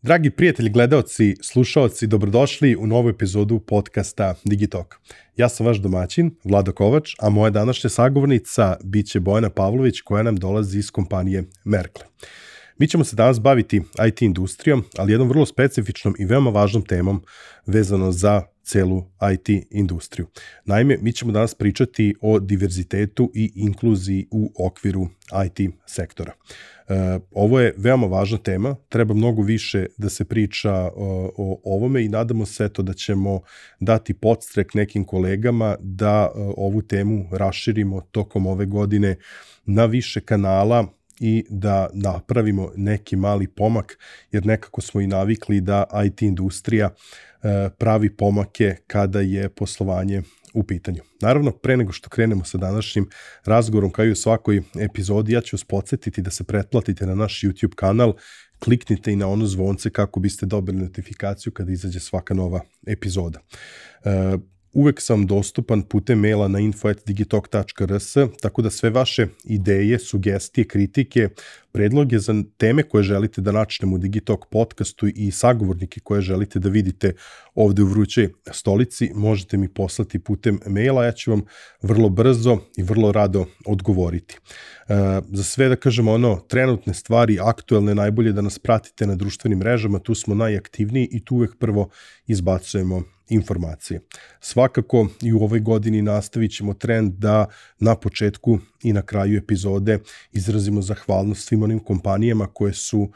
Dragi prijatelji, gledaoci, slušaoci, dobrodošli u novu epizodu podcasta Digitalk. Ja sam vaš domaćin, Vlado Kovač, a moja današnja sagovornica biće Bojana Pavlović, koja nam dolazi iz kompanije Merkle. Mi ćemo se danas baviti IT industrijom, ali jednom vrlo specifičnom i veoma važnom temom vezano za celu IT industriju. Naime, mi ćemo danas pričati o diverzitetu i inkluziji u okviru IT sektora. Ovo je veoma važna tema, treba mnogo više da se priča o ovome i nadamo se da ćemo dati podstrek nekim kolegama da ovu temu raširimo tokom ove godine na više kanala i da napravimo neki mali pomak, jer nekako smo i navikli da IT industrija pravi pomake kada je poslovanje u pitanju. Naravno, pre nego što krenemo sa današnjim razgovorom, kao i u svakoj epizodi, ja ću vas podsjetiti da se pretplatite na naš YouTube kanal, kliknite i na ono zvonce kako biste dobili notifikaciju kada izađe svaka nova epizoda. Uvek sam dostupan putem maila na info@digitalk.rs, tako da sve vaše ideje, sugestije, kritike, predloge za teme koje želite da načnemo u Digitalk podcastu i sagovornike koje želite da vidite ovde u vrućoj stolici, možete mi poslati putem maila, ja ću vam vrlo brzo i vrlo rado odgovoriti. Za sve da kažemo trenutne stvari, aktuelne, najbolje da nas pratite na društvenim mrežama, tu smo najaktivniji i tu uvek prvo izbacujemo informacije. Svakako i u ovoj godini nastavit ćemo trend da na početku i na kraju epizode izrazimo zahvalnost svim onim kompanijama koje su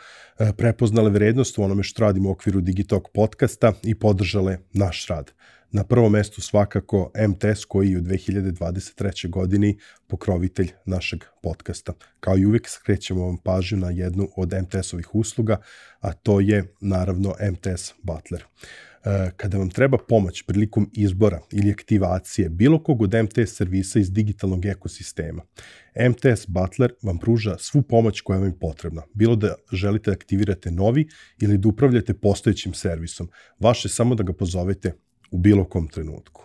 prepoznale vrednost u onome što radimo u okviru Digitalk podcasta i podržale naš rad. Na prvom mestu svakako MTS, koji je u 2023. godini pokrovitelj našeg podcasta. Kao i uvek skrećemo vam pažnju na jednu od MTS-ovih usluga, a to je naravno MTS Butler. Kada vam treba pomoć prilikom izbora ili aktivacije bilo kog od MTS servisa iz digitalnog ekosistema, MTS Butler vam pruža svu pomoć koja vam je potrebna. Bilo da želite da aktivirate novi ili da upravljate postojećim servisom, vaše samo da ga pozovete u bilo kom trenutku.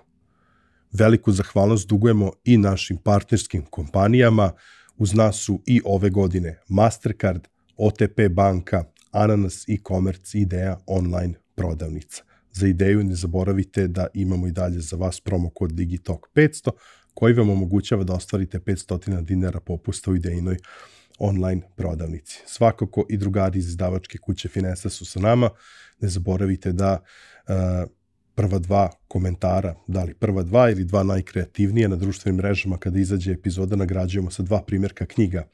Veliku zahvalnost dugujemo i našim partnerskim kompanijama. Uz nas su i ove godine Mastercard, OTP banka, Ananas e-commerce, Ideja online prodavnica. Za Ideju ne zaboravite da imamo i dalje za vas promo kod Digitalk 500, koji vam omogućava da ostvarite 500 dinara popusta u Idejinoj online prodavnici. Svakako i drugari iz izdavačke kuće Finesa su sa nama. Ne zaboravite da prva dva komentara, da li prva dva ili dva najkreativnije na društvenim mrežama kada izađe epizoda, nagrađujemo sa 2 primjerka knjiga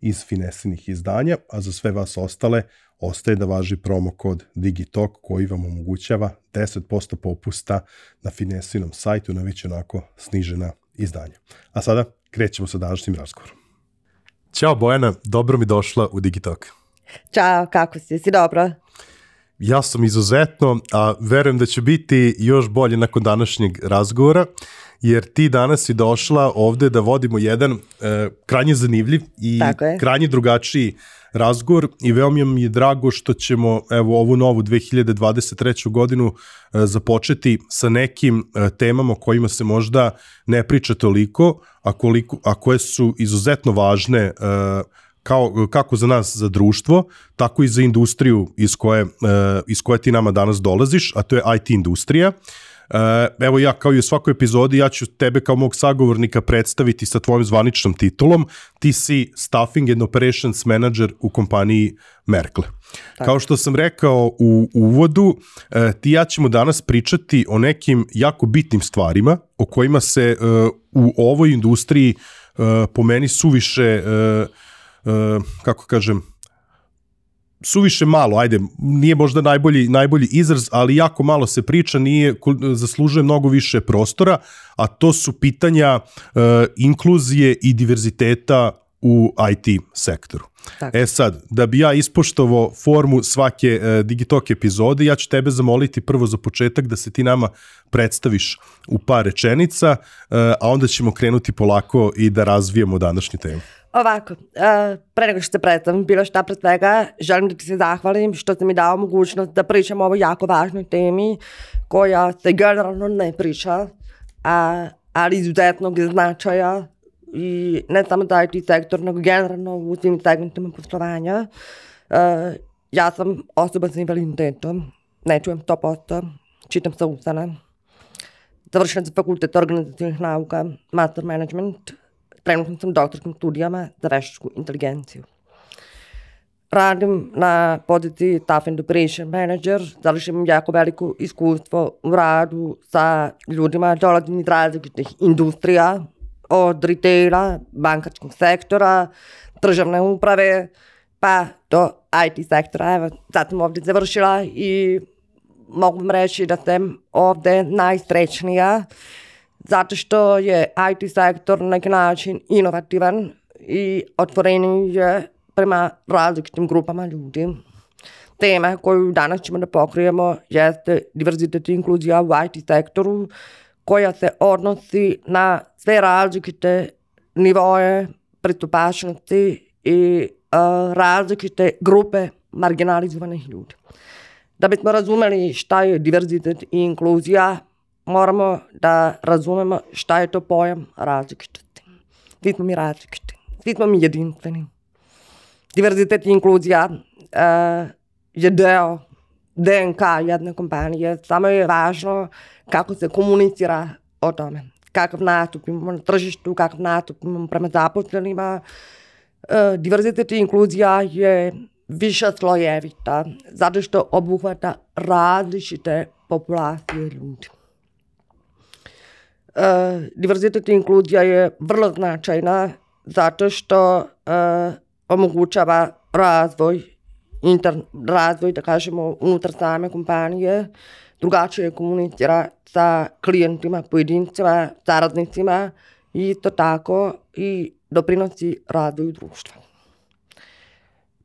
iz Finesinih izdanja, a za sve vas ostale ostaje da važi promo kod Digitalk koji vam omogućava 10% popusta na Finesinom sajtu na već onako snižena izdanja. A sada krećemo sa današnjim razgovorom. Ćao Bojana, dobro mi došla u Digitalk. Ćao, kako si? Si dobro? Ja sam izuzetno, a verujem da će biti još bolje nakon današnjeg razgovora, jer ti danas si došla ovde da vodimo jedan krajnje zanimljiv i krajnje drugačiji razgovor i veoma mi je drago što ćemo ovu novu 2023. godinu započeti sa nekim temama o kojima se možda ne priča toliko, a koje su izuzetno važne kako za nas, za društvo, tako i za industriju iz koje ti nama danas dolaziš, a to je IT industrija. Evo ja, kao i u svakoj epizodi, ja ću tebe kao mog sagovornika predstaviti sa tvojom zvaničnom titulom. Ti si Staffing and Operations Manager u kompaniji Merkle. Kao što sam rekao u uvodu, ti i ja ćemo danas pričati o nekim jako bitnim stvarima o kojima se u ovoj industriji po meni suviše suviše malo, nije možda najbolji izraz, ali jako malo se priča, zaslužuje mnogo više prostora, a to su pitanja inkluzije i diverziteta u IT sektoru. Tako. Sad, da bi ja ispoštovao formu svake Digitalk epizode, ja ću tebe zamoliti prvo za početak da se ti nama predstaviš u par rečenica, a onda ćemo krenuti polako i da razvijemo današnju temu. Ovako, pre nego što se predstavim bilo šta pred svega, želim da ti se zahvalim što si mi dao mogućnost da pričam o ovoj jako važnoj temi koja se generalno ne priča, ali izuzetnog značaja i ne samo za IT sektor, nego generalno u svim segmentima poslovanja. ja sam osoba sa invaliditetom, ne čujem 100%, čitam sa usana. Završila sam fakultet organizacijnih nauka, master management, trenutno sam doktorskim studijama za veštačku inteligenciju. Radim na poziciji Staff and Operation Manager, završim jako veliko iskustvo u radu sa ljudima, dolazim iz različitih industrija, od retaila, bankarskog sektora, državne uprave, pa do IT sektora. Evo, sad sam ovdje završila i mogu vam reći da sam ovdje najsrećnija, zato što je IT sektor na neki način inovativan i otvoreniji je prema različitim grupama ljudi. Tema koju danas ćemo da pokrijemo jeste diverzitet i inkluzija u IT sektoru, koja se odnosi na sve različite nivoje pristupačnosti i različite grupe marginalizovanih ljudi. Da bismo razumeli šta je diverzitet i inkluzija, moramo da razumemo šta je to pojam različitosti. Svi smo mi različiti, svi smo mi jedinstveni. Diverzitet i inkluzija je deo DNK jedne kompanije, samo je važno kako se komunicira o tome. Kakav nastup imamo na tržištu, kakav nastup imamo prema zaposlenima. Diverzitet i inkluzija je više slojevita, zato što obuhvata različite populacije ljudi. Diverzitet i inkluzija je vrlo značajna zato što omogućava razvoj, da kažemo, unutar same kompanije, drugačije komunicira sa klijentima, pojedincima, saradnicima i isto tako i doprinosi razvoju društva.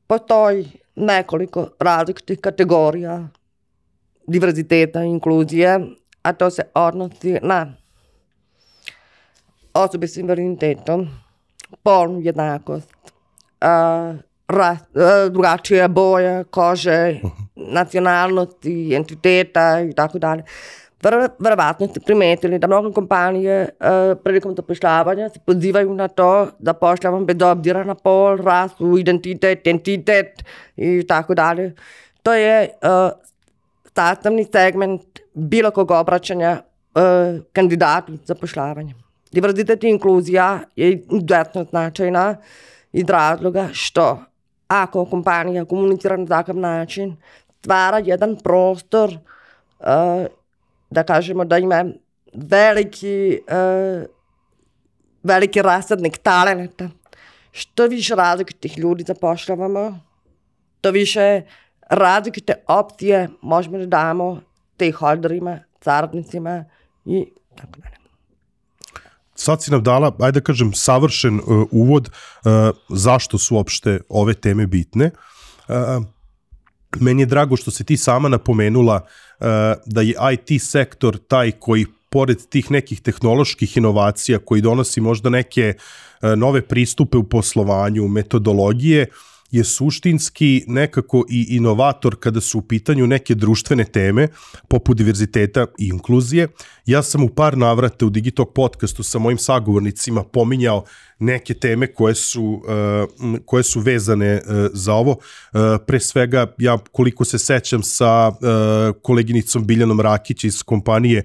Postoji nekoliko različitih kategorija diverziteta i inkluzije, a to se odnosi na osobe s invaliditetom, polnu jednakost, drugačije boje, kože, nacionalnosti, entiteta i tako dalje. Verovatno ste primetili da mnogo kompanije prilikom zapošljavanja se pozivaju na to da pošljavamo bez obzira na pol, rasu, identitet, entitet i tako dalje. To je sastavni segment bilo kog obraćanja kandidatu za zapošljavanje. Diverzitet i inkluzija je izuzetno značajna iz razloga što ako kompanija komunicira na takav način, stvara jedan prostor, da kažemo da ima veliki rasadnik talenata. Što više različitih ljudi zapošljavamo, to više različite opcije možemo da damo stakeholderima, saradnicima i tako dalje. Sad si nam dala, ajde da kažem, savršen uvod zašto su uopšte ove teme bitne. Meni je drago što si ti sama napomenula da je IT sektor taj koji, pored tih nekih tehnoloških inovacija, koji donosi možda neke nove pristupe u poslovanju, metodologije, je suštinski nekako i inovator kada su u pitanju neke društvene teme, poput diverziteta i inkluzije. Ja sam u par navrata u Digitalk podcastu sa mojim sagovornicima pominjao neke teme koje su vezane za ovo. Pre svega, ja koliko se sećam sa koleginicom Biljanom Rakić iz kompanije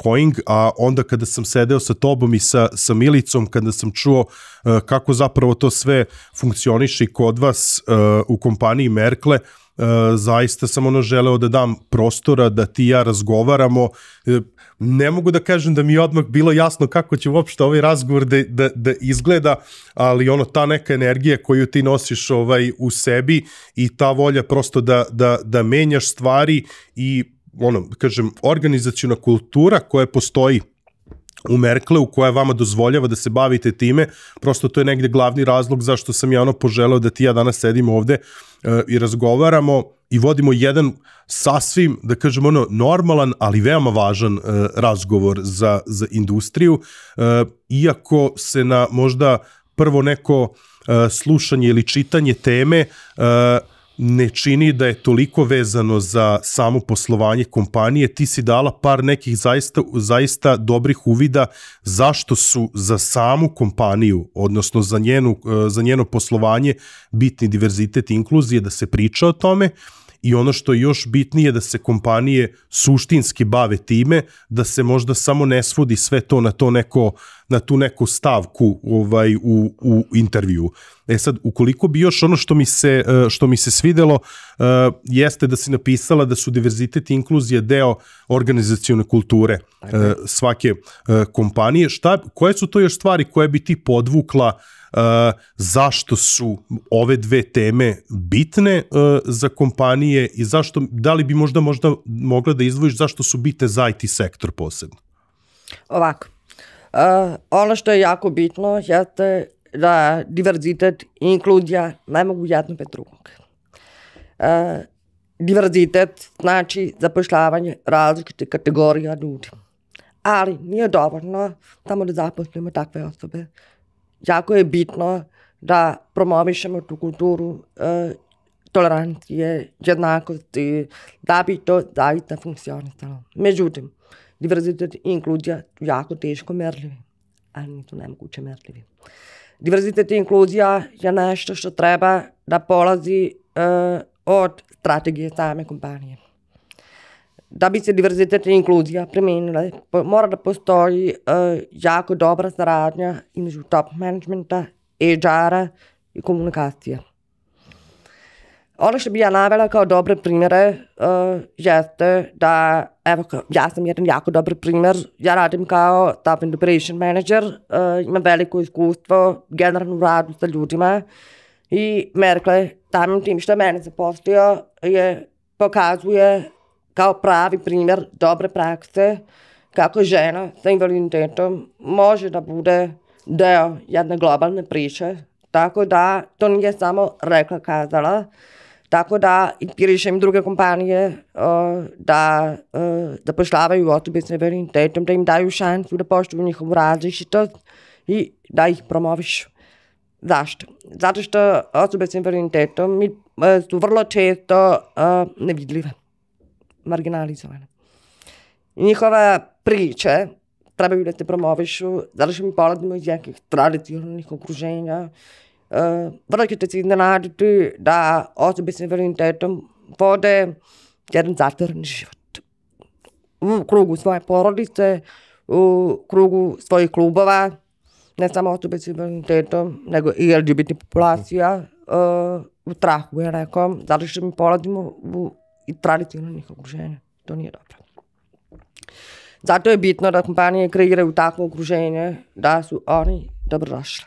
Coing, a onda kada sam sedeo sa tobom i sa Milicom, kada sam čuo kako zapravo to sve funkcioniše kod vas u kompaniji Merkle, zaista sam želeo da dam prostora da ti i ja razgovaramo. Ne mogu da kažem da mi je odmah bilo jasno kako će uopšte ovaj razgovor da izgleda, ali ta neka energija koju ti nosiš u sebi i ta volja prosto da menjaš stvari i kažem, organizaciona kultura koja postoji u Merkleu, koja vama dozvoljava da se bavite time, prosto to je negde glavni razlog zašto sam ja poželeo da ti ja danas sedim ovde i razgovaramo i vodimo jedan sasvim, da kažem, normalan, ali veoma važan razgovor za industriju, iako se na možda prvo neko slušanje ili čitanje teme ne čini da je toliko vezano za samo poslovanje kompanije. Ti si dala par nekih zaista dobrih uvida zašto su za samu kompaniju, odnosno za njeno poslovanje bitni diverzitet i inkluzije, da se priča o tome. I ono što je još bitnije, da se kompanije suštinski bave time, da se možda samo ne svodi sve to na tu neku stavku u intervju. Sad, ukoliko bi još ono što mi se svidelo, jeste da si napisala da su diverzitet i inkluzija deo organizacione kulture svake kompanije. Koje su to još stvari koje bi ti podvukla, zašto su ove dve teme bitne za kompanije i da li bi možda mogla da izdvojiš zašto su bitne za IT sektor posebno? Ovako, ono što je jako bitno jeste da diverzitet i inkluzija ne mogu jedno bez drugog. Diverzitet znači zapošljavanje različitih kategorija ljudi, ali nije dovoljno samo da zaposlimo takve osobe. Jako je bitno da promovišemo tu kulturu tolerancije, jednakosti, da bi to zaista funkcionisalo. Međutim, diverzitet i inkluzija su jako teško merljivi, ali nisu nemoguće merljivi. Diverzitet i inkluzija je nešto što treba da polazi od strategije same kompanije. Da bi se diverzitet i inkluzija primenile, mora da postoji jako dobra saradnja između top managementa, HR-a i komunikacije. Ono što bi ja navela kao dobre primjere jeste da, evo, ja sam jedan jako dobar primjer, ja radim kao top and operation manager, imam veliko iskustvo generalno u radu sa ljudima i Merkle, samim tim što mene zaposlio, pokazuje kao pravi primjer dobre prakse kako žena sa invaliditetom može da bude deo jedne globalne priče, tako da to nije samo rekla kazala, tako da inspirišem druge kompanije da zapošljavaju osobe sa invaliditetom, da im daju šansu da poštuju njihovu različitost i da ih promovišu. Zašto? Zato što osobe sa invaliditetom su vrlo često nevidljive, marginalizovane. Njihove priče trebaju da se promovišu, zato što mi polazimo iz nekih tradicionalnih okruženja. Vrlo ćete se iznenaditi da osobe s invaliditetom vode jedan zatvoreni život. U krugu svoje porodice, u krugu svojih klubova, ne samo osobe s invaliditetom, nego i LGBT populacija u strahu je nekom, zato što mi polazimo i tradicionalnih okruženja. To nije dobro. Zato je bitno da kompanije kreiraju takvo okruženje da su oni dobrodošli.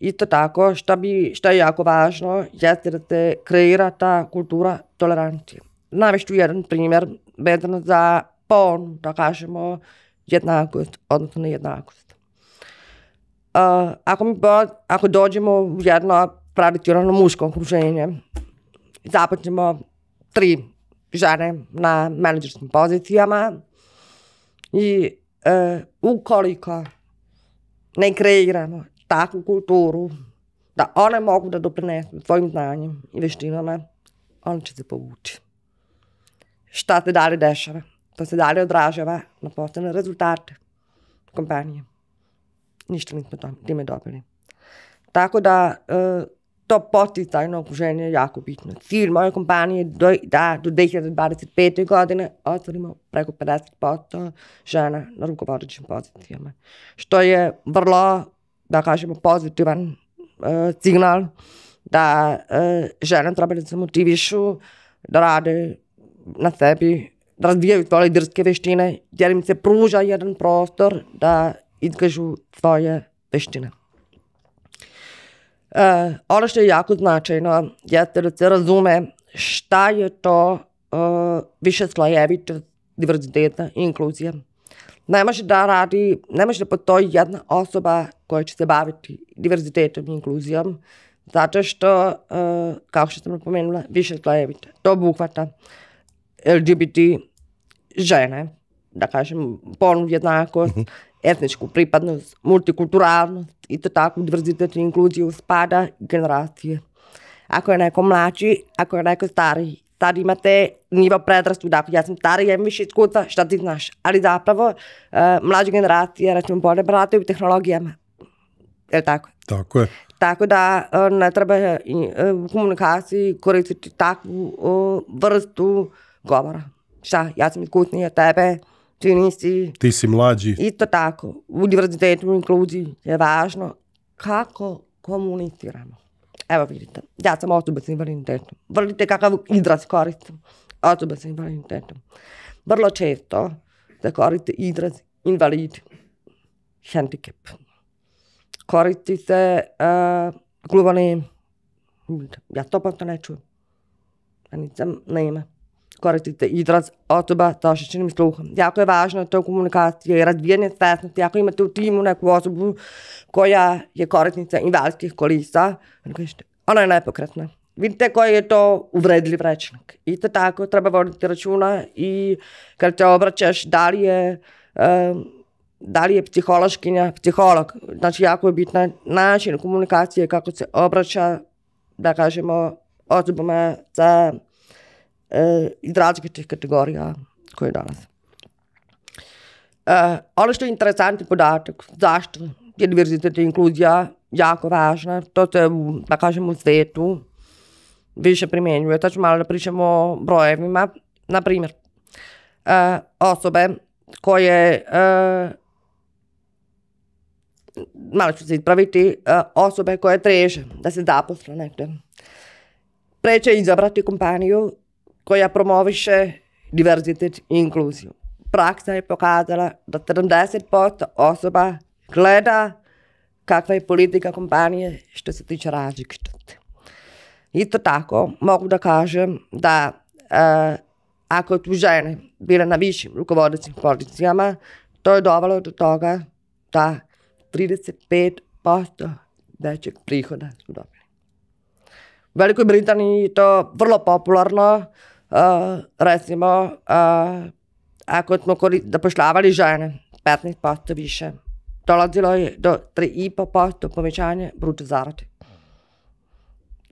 Isto tako, što je jako važno, jeste da se kreira ta kultura tolerancije. Navešću jedan primjer vezano za polnu, da kažemo, jednakost, odnosno nejednakost. Ako dođemo u jedno tradicionalno muško okruženje, započnemo 3 žene na menadžerskim pozicijama i ukoliko ne kreiramo takvu kulturu da one mogu da doprinesu svojim znanjem i veštinama, on će se povući. Šta se dalje dešava? To se dalje odražava na poslovne rezultate kompanije. Ništa nismo time dobili. Tako da to podsticajno okruženje je jako bitno. Cilj moje kompanije je da do 2025. godine otvorimo preko 50% žena na rukovodećim pozicijama. Što je vrlo, da kažemo, pozitivan signal da žene treba da se motivišu, da rade na sebi, da razvijaju svoje liderske veštine, jer im se pruža jedan prostor da izkažu svoje veštine. Ono što je jako značajno jeste da se razume šta je to više slojevitost diverziteta i inkluzija. Ne može da postoji jedna osoba koja će se baviti diverzitetom i inkluzijom, zato što, kao što sam napomenula, više slojevita. To obuhvata LGBT žene, da kažem, polnu jednakost, etničku pripadnost, multikulturalnost, i to tako diverzitet i inkluziju spada generacije. ako je neko mlađi, ako je neko stariji. Tad imate nivo predrasuda. Ako ja sam stariji, ja imam više iskustva, šta ti znaš. Ali zapravo, mlađe generacije, recimo, bolje barataju tehnologijama. Je li tako? Tako je. Tako da ne treba u komunikaciji koristiti takvu vrstu govora. Šta, ja sam iskusniji od tebe, ti nisi. Ti si mlađi. Isto tako, u diverzitetu, u inkluziji je važno kako komuniciramo. Evo vidite, ja sam osoba s invaliditetom. Vidite kakav izraz koristim. Osoba s invaliditetom. Vrlo često se koristi izraz invalid, handicap. Koristi se gluvani, ja 100% ne čujem. Ja nisam nema. Koristi se izraz osoba sa oštećenim sluhom. Jako je važno to komunikacije i razvijanje svesnosti. Ako imate u timu neku osobu koja je korisnica invalidskih kolisa, ona je nepokretna. Vidite koji je to uvredljiv rečnik. Isto tako treba voditi računa i kad te obraćaš da li je psihološkinja, psiholog. Znači jako je bitan način komunikacije kako se obraća, da kažemo, osobama sa iz različitih kategorija koje dolaze. Ono što je interesantni podatak, zašto je diverzitet i inkluzija jako važna, to se, da kažemo, u svetu više primjenjuje. Sad ću malo da pričamo o brojevima. Naprimjer, osobe koje, malo ću se ispraviti, osobe koje treže da se zaposle negde, preće izabrati kompaniju koja promoviše diverzitet i inkluziju. Praksa je pokazala da 70% osoba gleda kakva je politika kompanije što se tiče različitosti. Isto tako mogu da kažem da ako su žene bile na višim rukovodećim pozicijama, to je dovelo do toga da 35% većeg prihoda su dobili. U Velikoj Britaniji je to vrlo popularno. Recimo, ako smo zapošljavali žene 15% više, dolazilo je do 3,5% povećanja bruto zarade.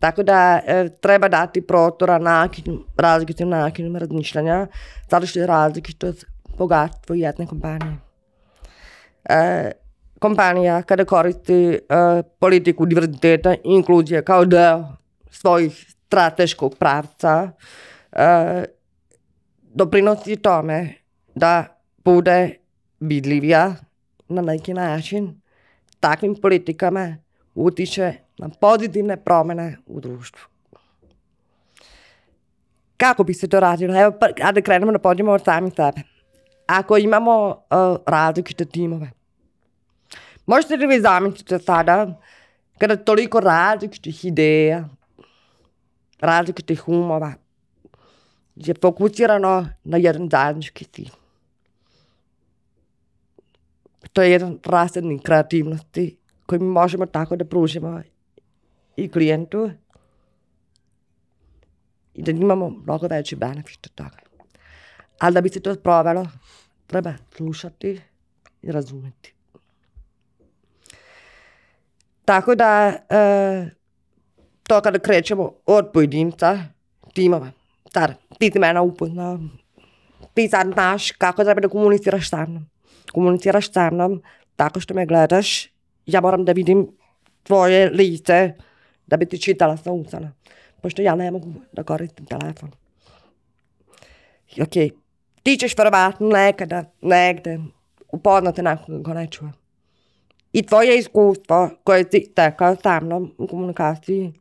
Tako da treba dati prostora različitim načinima razmišljanja, zato što je različitost bogatstvo jedne kompanije. Kompanija kada koristi politiku diverziteta i inkluzije kao deo svojih strateškog pravca, doprinosi tome da bude vidljivija na neki način, takvim politikama utiče na pozitivne promjene u društvu. Kako bi se to radilo? Evo, da krenemo da pođemo od samih sebe. Ako imamo različite timove, možete li vi zamisliti sada kada toliko različitih ideja, različitih umova je fokusirano na jedan zajednički cilj. To je jedan rasadnik kreativnosti koji mi možemo tako da pružimo i klijentu i da imamo mnogo veći benefit od toga. Ali da bi se to sprovelo, treba slušati i razumeti. Tako da to kada krećemo od pojedinca, timova, sad ti si mene upoznao, ti sad znaš kako treba da komuniciraš sa mnom. Komuniciraš sa mnom tako što me gledaš, ja moram da vidim tvoje lice da bi ti čitala sa usana, pošto ja ne mogu da koristim telefon. Ok, ti ćeš verovatno nekada, negde, upoznati nekoga ko ne čuje. I tvoje iskustvo koje si tekao sa mnom u komunikaciji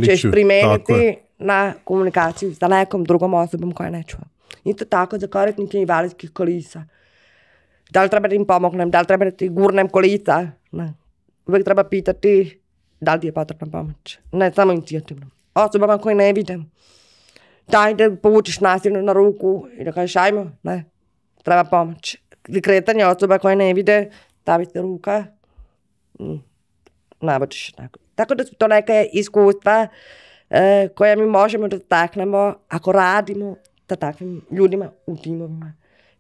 ćeš primeniti na komunikaciju sa nekom drugom osobom koja ne čuje. Isto tako za korisnike invalidskih kolisa. Da li treba da im pomognem, da li treba da ti gurnem kolisa? Ne. Uvijek treba pitati da li ti je potrebna pomoć. Ne samo inicijativno. Osobama koje ne vide. Daj da povučiš nasilno na ruku i da kažeš ajmo, ne, treba pomoć. Kretanje osoba koje ne vide, stavite ruka, navodiš tako. Tako da su to neke iskustva koje mi možemo da staknemo ako radimo sa takvim ljudima u timovima.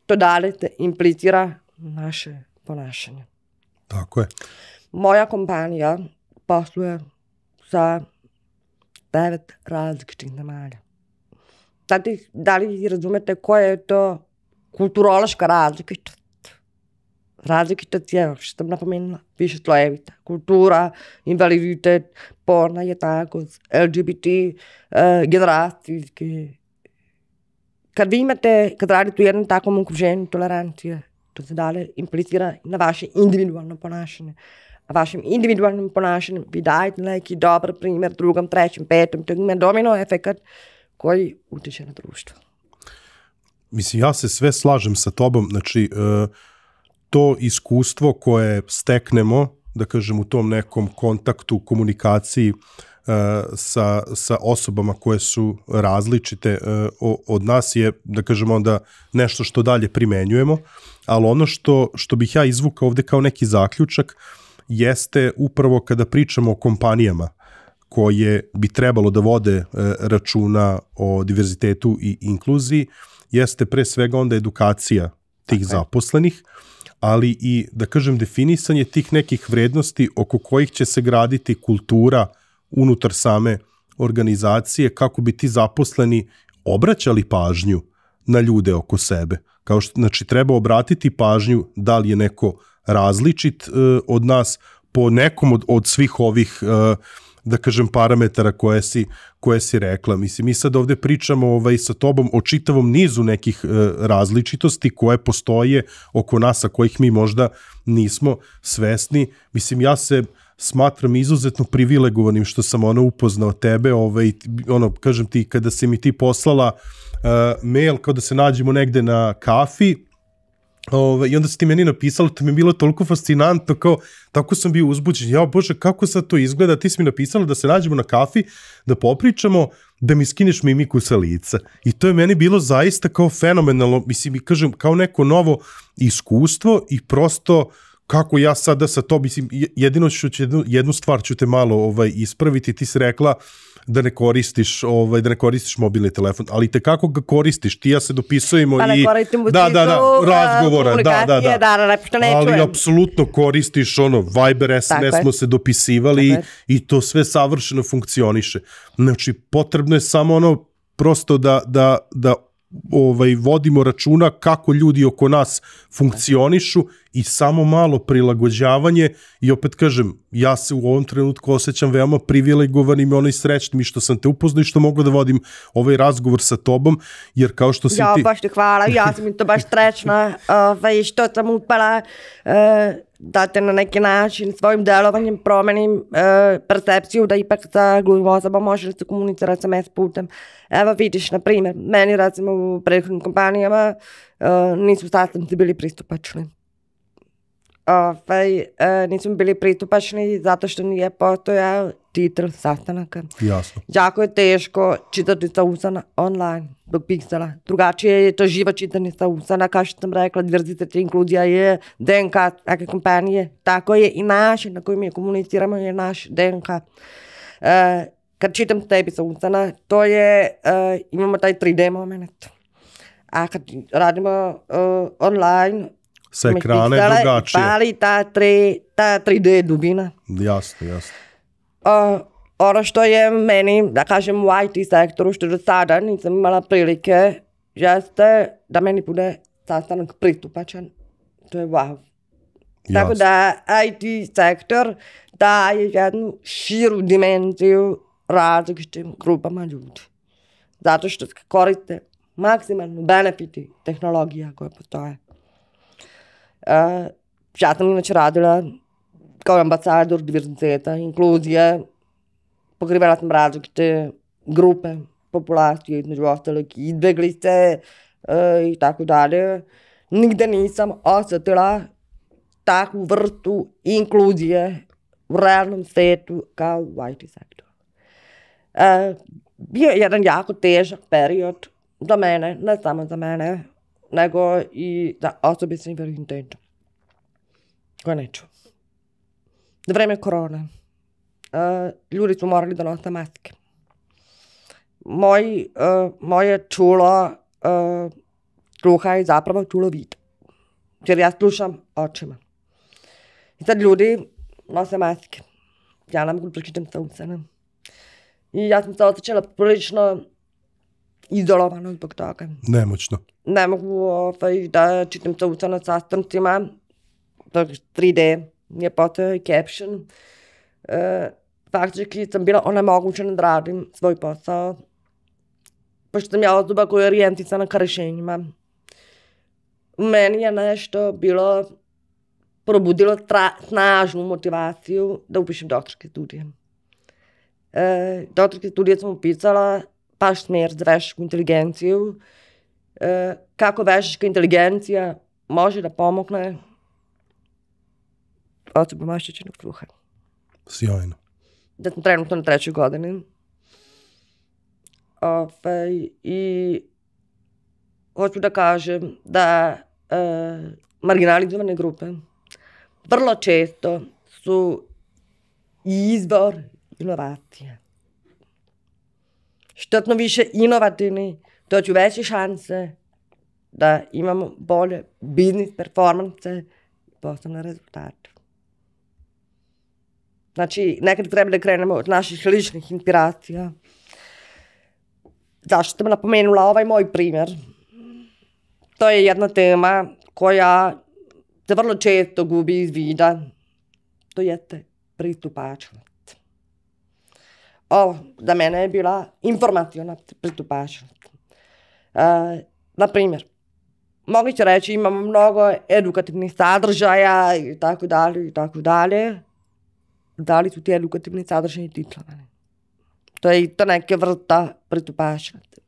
To dalje se implicira naše ponašanje. Tako je. Moja kompanija posluje sa 9 različitih zemalja. Da li razumete koja je to kulturološka različitost? Različitost je, što sam napomenula, više slojevita. Kultura, invaliditet, polna jednakost, LGBT, generacijski. Kad radite u jednom takvom okruženju tolerancije, to se dalje implicira na vaše individualno ponašanje. A vašim individualnim ponašanjem vi dajete neki dobar primjer drugom, trećem, petom, to ima domino efekat koji utiče na društvo. Mislim, ja se sve slažem sa tobom, znači to iskustvo koje steknemo, da kažem, u tom nekom kontaktu, komunikaciji sa osobama koje su različite od nas je, da kažem, onda nešto što dalje primenjujemo, ali ono što bih ja izvukao ovde kao neki zaključak jeste upravo kada pričamo o kompanijama koje bi trebalo da vode računa o diverzitetu i inkluziji, jeste pre svega onda edukacija tih zaposlenih, ali i, da kažem, definisanje tih nekih vrednosti oko kojih će se graditi kultura unutar same organizacije, kako bi ti zaposleni obraćali pažnju na ljude oko sebe. Znači, treba obratiti pažnju da li je neko različit od nas po nekom od svih ovih, da kažem, parametara koje si rekla. Mislim, mi sad ovde pričamo sa tobom o čitavom nizu nekih različitosti koje postoje oko nas, a kojih mi možda nismo svesni. Mislim, ja se smatram izuzetno privilegovanim što sam upoznao tebe, kažem ti, kada si mi ti poslala mail kao da se nađemo negde na kafi, i onda si ti meni napisala, to mi je bilo toliko fascinantno, kao, tako sam bio uzbuđen, jao Bože, kako sad to izgleda, ti si mi napisala da se nađemo na kafi, da popričamo, da mi skineš mimiku sa lica. I to je meni bilo zaista kao fenomenalno, mislim, kažem, kao neko novo iskustvo i prosto, kako ja sada sa to, mislim, jednu stvar ću te malo ispraviti, ti si rekla da ne koristiš mobilni telefon, ali te kako ga koristiš, ti ja se dopisujemo i razgovora, ali apsolutno koristiš Viber, SMS smo se dopisivali i to sve savršeno funkcioniše. Znači, potrebno je samo prosto da vodimo računa kako ljudi oko nas funkcionišu i samo malo prilagođavanje i opet kažem, ja se u ovom trenutku osjećam veoma privilegovanim i srećnim i što sam te upoznao i što mogu da vodim ovaj razgovor sa tobom, jer kao što si ti... Ja, baš te hvala, ja sam to baš srećna što sam upala da te na neki način svojim delovanjem promenim percepciju da ipak sa gluvim osobom može da se komunicira SMS putem. Evo vidiš, na primjer, meni recimo u prethodnim kompanijama nisu sastanci bili pristupačni. Nisu bili pristupačni zato što nije postojao titel sastanaka. Jasno. Jako je teško čitati sa usana online do piksela. Drugačije je to živo čitanje sa usana, kao što sam rekla, diverzitet i inkluzija je DNK neke kompanije. Tako je i način na koji mi komuniciramo je naš DNK. Kad čitam tebi sa usana, to je, imamo taj 3D moment. A kad radimo online, sa ekrana je drugačije. Pali ta 3D dubina. Jasno. Ono što je meni, da kažem, u IT sektoru, što do sada nisam imala prilike, jeste da meni bude sastanak pristupačan. To je wow. Tako da IT sektor daje jednu širu dimenziju različitim grupama ljudi. Zato što koriste maksimalno benefiti tehnologija koje postoje. Ja sam inače radila kao ambasador diverziteta, inkluzije, pokrivala sam različite grupe, populacije, između ostalog izbeglice i tako dalje. Nigde nisam osjetila takvu vrstu inkluzije u realnom svetu kao u IT sektoru. Bio je jedan jako težak period za mene, ne samo za mene, nego i za osobe sa invaliditetom. Koje neću. Za vreme korone ljudi su morali da nose maske. Moje čulo sluha je zapravo čulo vida. Jer ja slušam očima. I sad ljudi nose maske. Ja ne mogu pročitam sa usana. I ja sam se osjećala prilično izolovano zbog toga. Nemoćno. Ne mogu da čitam sa na sastancima, 3D, nije postao i caption. Faktički sam bila onemogućena da radim svoj posao, pošto sam ja osoba koja je orijentisana ka rešenjima. U meni je nešto bilo probudilo snažnu motivaciju da upišem doktorske studije. Doktorske studije sam upisala baš smjer za veštačku inteligenciju. Kako veštačka inteligencija može da pomogne osobama oštećenog sluha. Sjajno. Da sam trenutno na 3. godini. I hoću da kažem da marginalizovane grupe vrlo često su izvor inovacija. Što smo više inovativni, to ću veće šanse da imamo bolje biznis performance i poslovne rezultate. Znači, nekad treba da krenemo od naših ličnih inspiracija. Zašto sam napomenula ovaj moj primjer? To je jedna tema koja se vrlo često gubi iz vida. To jeste pristupačnost. Ovo za mene je bila informativna pristupačnost. Naprimjer, mogli će reći imamo mnogo edukativnih sadržaja i tako dalje i tako dalje. Da li su ti edukativni sadržaji titlovani? To je i to neke vrsta pristupačnosti.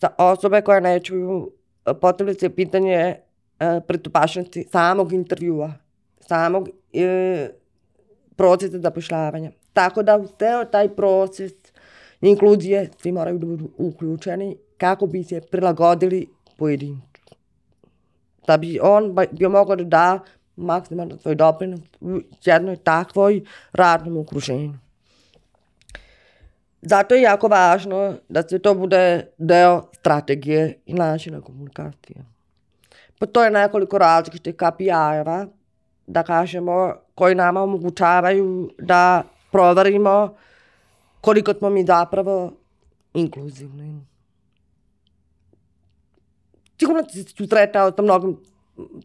Za osobe koje ne čuju, postavlja se pitanje pristupačnosti samog intervjua, samog procesa zapošljavanja. Tako da u ceo taj proces inkluzije svi moraju da budu uključeni kako bi se prilagodili pojedincu. Da bi on bio mogao da da maksimalno svoj doprinos u jednoj takvoj radnom okruženju. Zato je jako važno da se to bude deo strategije i načina komunikacije. Postoje nekoliko različitih KPI-eva, da kažemo, koji nama omogućavaju da proverimo koliko smo mi zapravo inkluzivni. Sigurno se susretao sa mnogim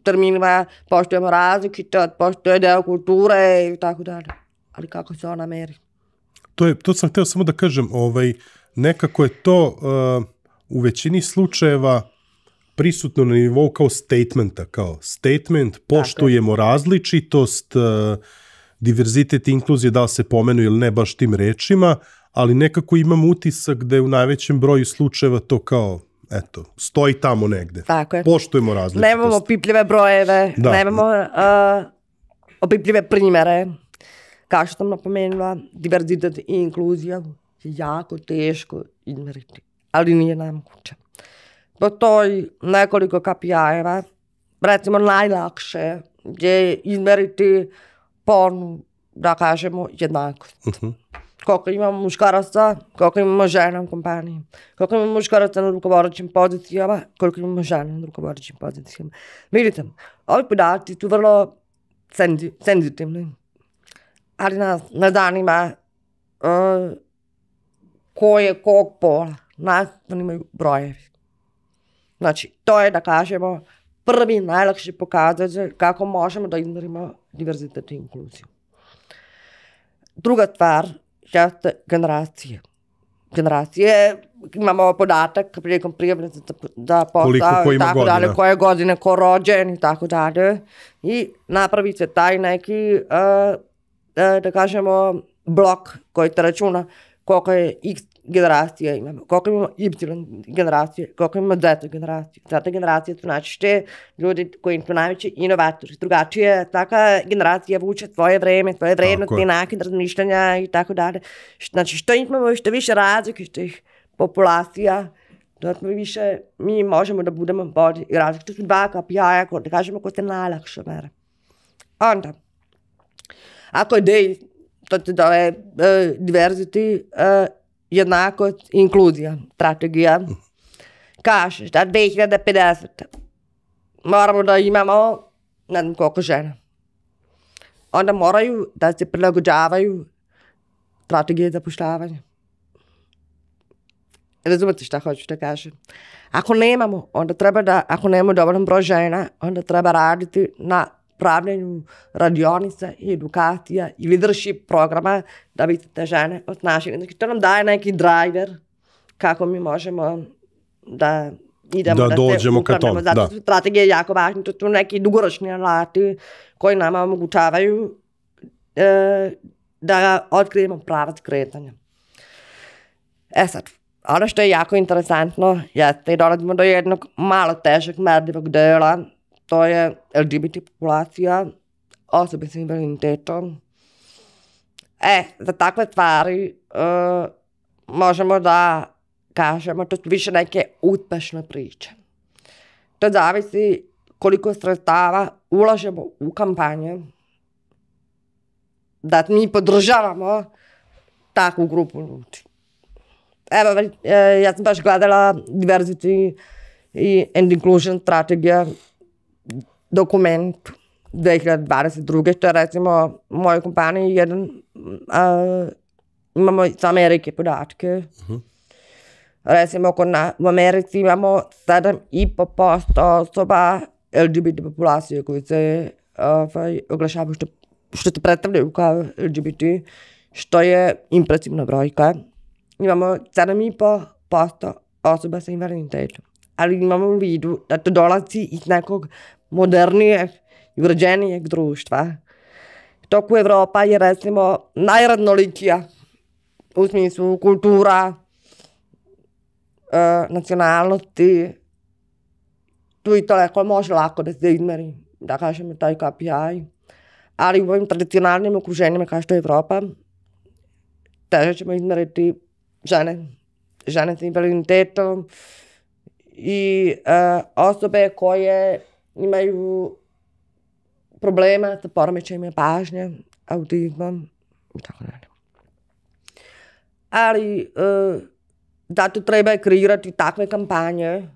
terminima, poštujemo različitost, poštuje deo kulture i tako dalje. Ali kako se ona meri? To sam htio samo da kažem, nekako je to u većini slučajeva prisutno na nivou kao statementa, poštujemo različitost, diverzitet i inkluzije, da li se pomenu ili ne baš tim rečima, ali nekako imam utisak da je u najvećem broju slučajeva to kao, eto, stoji tamo negde. Tako je. Poštujemo različitost. Nemamo opipljive brojeve, nemamo opipljive primere. Kao što sam napomenula, diverzitet i inkluzija je jako teško izmeriti, ali nije nemoguće. Postoji nekoliko KPI-eva, recimo najlakše je izmeriti polnu, da kažemo, jednakost. Koliko imamo muškaraca, koliko imamo žena u kompaniji, koliko imamo muškaraca na rukovodećim pozicijama, koliko imamo žena na rukovodećim pozicijama. Vidite, ovi podaci su vrlo senzitivni, ali nas ne zanima ko je kog pola, nas zanimaju brojevi. Znači, to je, da kažemo, prvi najlakši pokazatelj kako možemo da izmerimo diverzitet i inkluziju. Druga stvar jeste generacije. Generacije, imamo podatak prilikom prijavljanja za posao i tako dalje, koje godine, ko rođen i tako dalje. I napravi se taj neki, da kažemo, blok koji te računa koliko je X generacija imamo, koliko imamo Y generacije, koliko imamo Z generacije. Z generacije su najčešće ljudi koji su najveći inovatori. Drugačije, taka generacija vuče svoje vreme, svoje vrednosti, način razmišljanja i tako dalje. Znači, što imamo što više različitih populacija, to više mi možemo da budemo bolji i različiti. To su dva KPI-a, da kažemo, ko se najlakše mere. Onda, ako je to se zove diversity, jednakost, inkluzija, strategija, kažeš da 2050. moramo da imamo, ne znam koliko žena. Onda moraju da se prilagođavaju strategije zapošljavanja. Razumete šta hoću da kažem? Ako nemamo dovoljan broj žena, onda treba raditi na pravljenju radionica i edukacija i leadership programa da bi te žene osnažili. Znači, to nam daje neki driver kako mi možemo da idemo da dođemo ka tom. Zato su strategije jako važne. To su neki dugoročni alati koji nama omogućavaju da otkrijemo pravac kretanja. Sad, ono što je jako interesantno jeste i dolazimo do jednog malo težeg merljivog dela, to je LGBT populacija, osobe s invaliditetom. Za takve stvari možemo da kažemo, to su više neke uspešne priče. To zavisi koliko sredstava ulažemo u kampanje, da mi podržavamo takvu grupu ljudi. Evo, ja sam baš gledala Diversity and Inclusion strategija, dokument 2022. što je recimo u mojoj kompaniji imamo iz Amerike podatke. Recimo u Americi imamo 7,5% osoba LGBT populacije koji se oglašavaju što se predstavljaju kao LGBT, što je impresivna brojka. Imamo 7,5% osoba sa invaliditetom. Ali imamo u vidu da to dolazi iz nekog modernijeg i uređenijeg društva. Dok u Evropa je recimo najraznolikija u smislu kultura, nacionalnosti. Tu i toliko može lako da se izmeri, da kažemo taj KPI. Ali u ovim tradicionalnim okruženjima kao što je Evropa, teže ćemo izmeriti žene sa invaliditetom i osobe koje imaju problema sa poremećajima pažnje, autizmom i tako dalje. Ali zato treba kreirati takve kampanje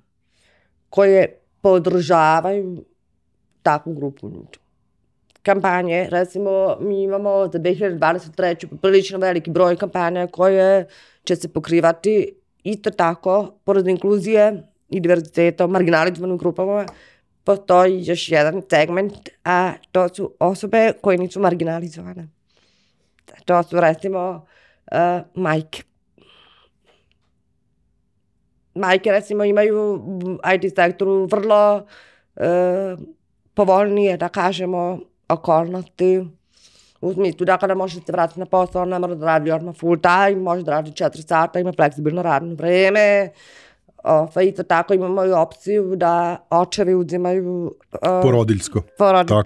koje podržavaju takvu grupu ljudi. Kampanje, recimo, mi imamo za 2023. poprilično veliki broj kampanja koje će se pokrivati isto tako, pored inkluzije i diverziteta u marginalizovanim grupama, postoji još jedan segment, a to su osobe koje nisu marginalizovane. To su, recimo, majke. Majke, recimo, imaju u IT sektoru vrlo povoljnije, da kažemo, okolnosti. U smislu da kada može se vratiti na posao, ne mora da radi odmah full time, može da radi 4 sata, ima fleksibilno radno vreme. Isto tako imamo i opciju da očevi uzimaju porodiljsko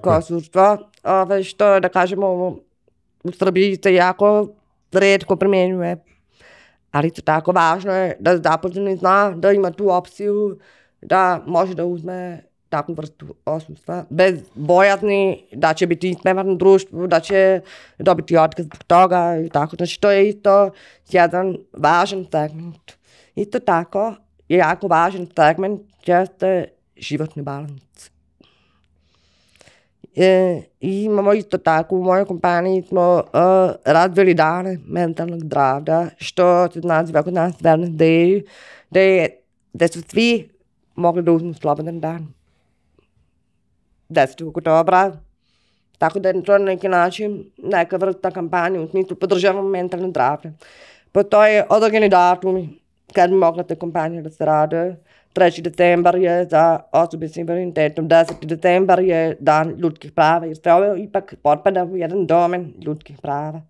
odsustvo, što da kažemo u Srbiji se jako retko primjenjuje. Ali isto tako važno je da zaposleni zna da ima tu opciju da može da uzme takvu vrstu odsustva bez bojazni da će biti ismevan u društvu, da će dobiti otkaz zbog toga i tako. Znači to je isto jedan važan segment. Isto tako je jako važan segment jeste životni balans. I imamo isto tako, u mojoj kompaniji smo razvili dane mentalnog zdravlja, što se naziva kod nas Wellness Day, gde su svi mogli da uzmu slobodan dan. 10. oktobra. Tako da je to na neki način neka vrsta kampanja, u smislu podržavamo mentalno zdravlje. Postoje određeni datumi kad bi mogla te kampanje da se rade. 3. decembar je za osobe s invaliditetom, 10. decembar je dan ljudskih prava, jer se ovo ipak potpada u jedan domen ljudskih prava.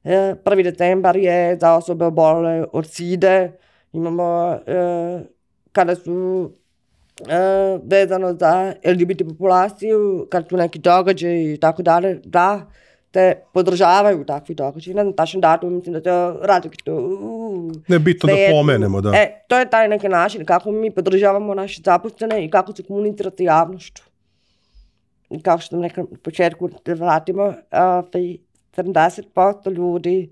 1. decembar je za osobe obolele od side. Imamo kada su vezano za LGBT populaciju, kad su neki događaji i tako dalje, da te podržavaju takvi događaji. Na tačan datum mislim da to radi ne bitno da pomenemo, da. To je taj neki način kako mi podržavamo naše zaposlene i kako se komunicirati javnošću. I kako što sam rekla na početku, da vratimo, 70% ljudi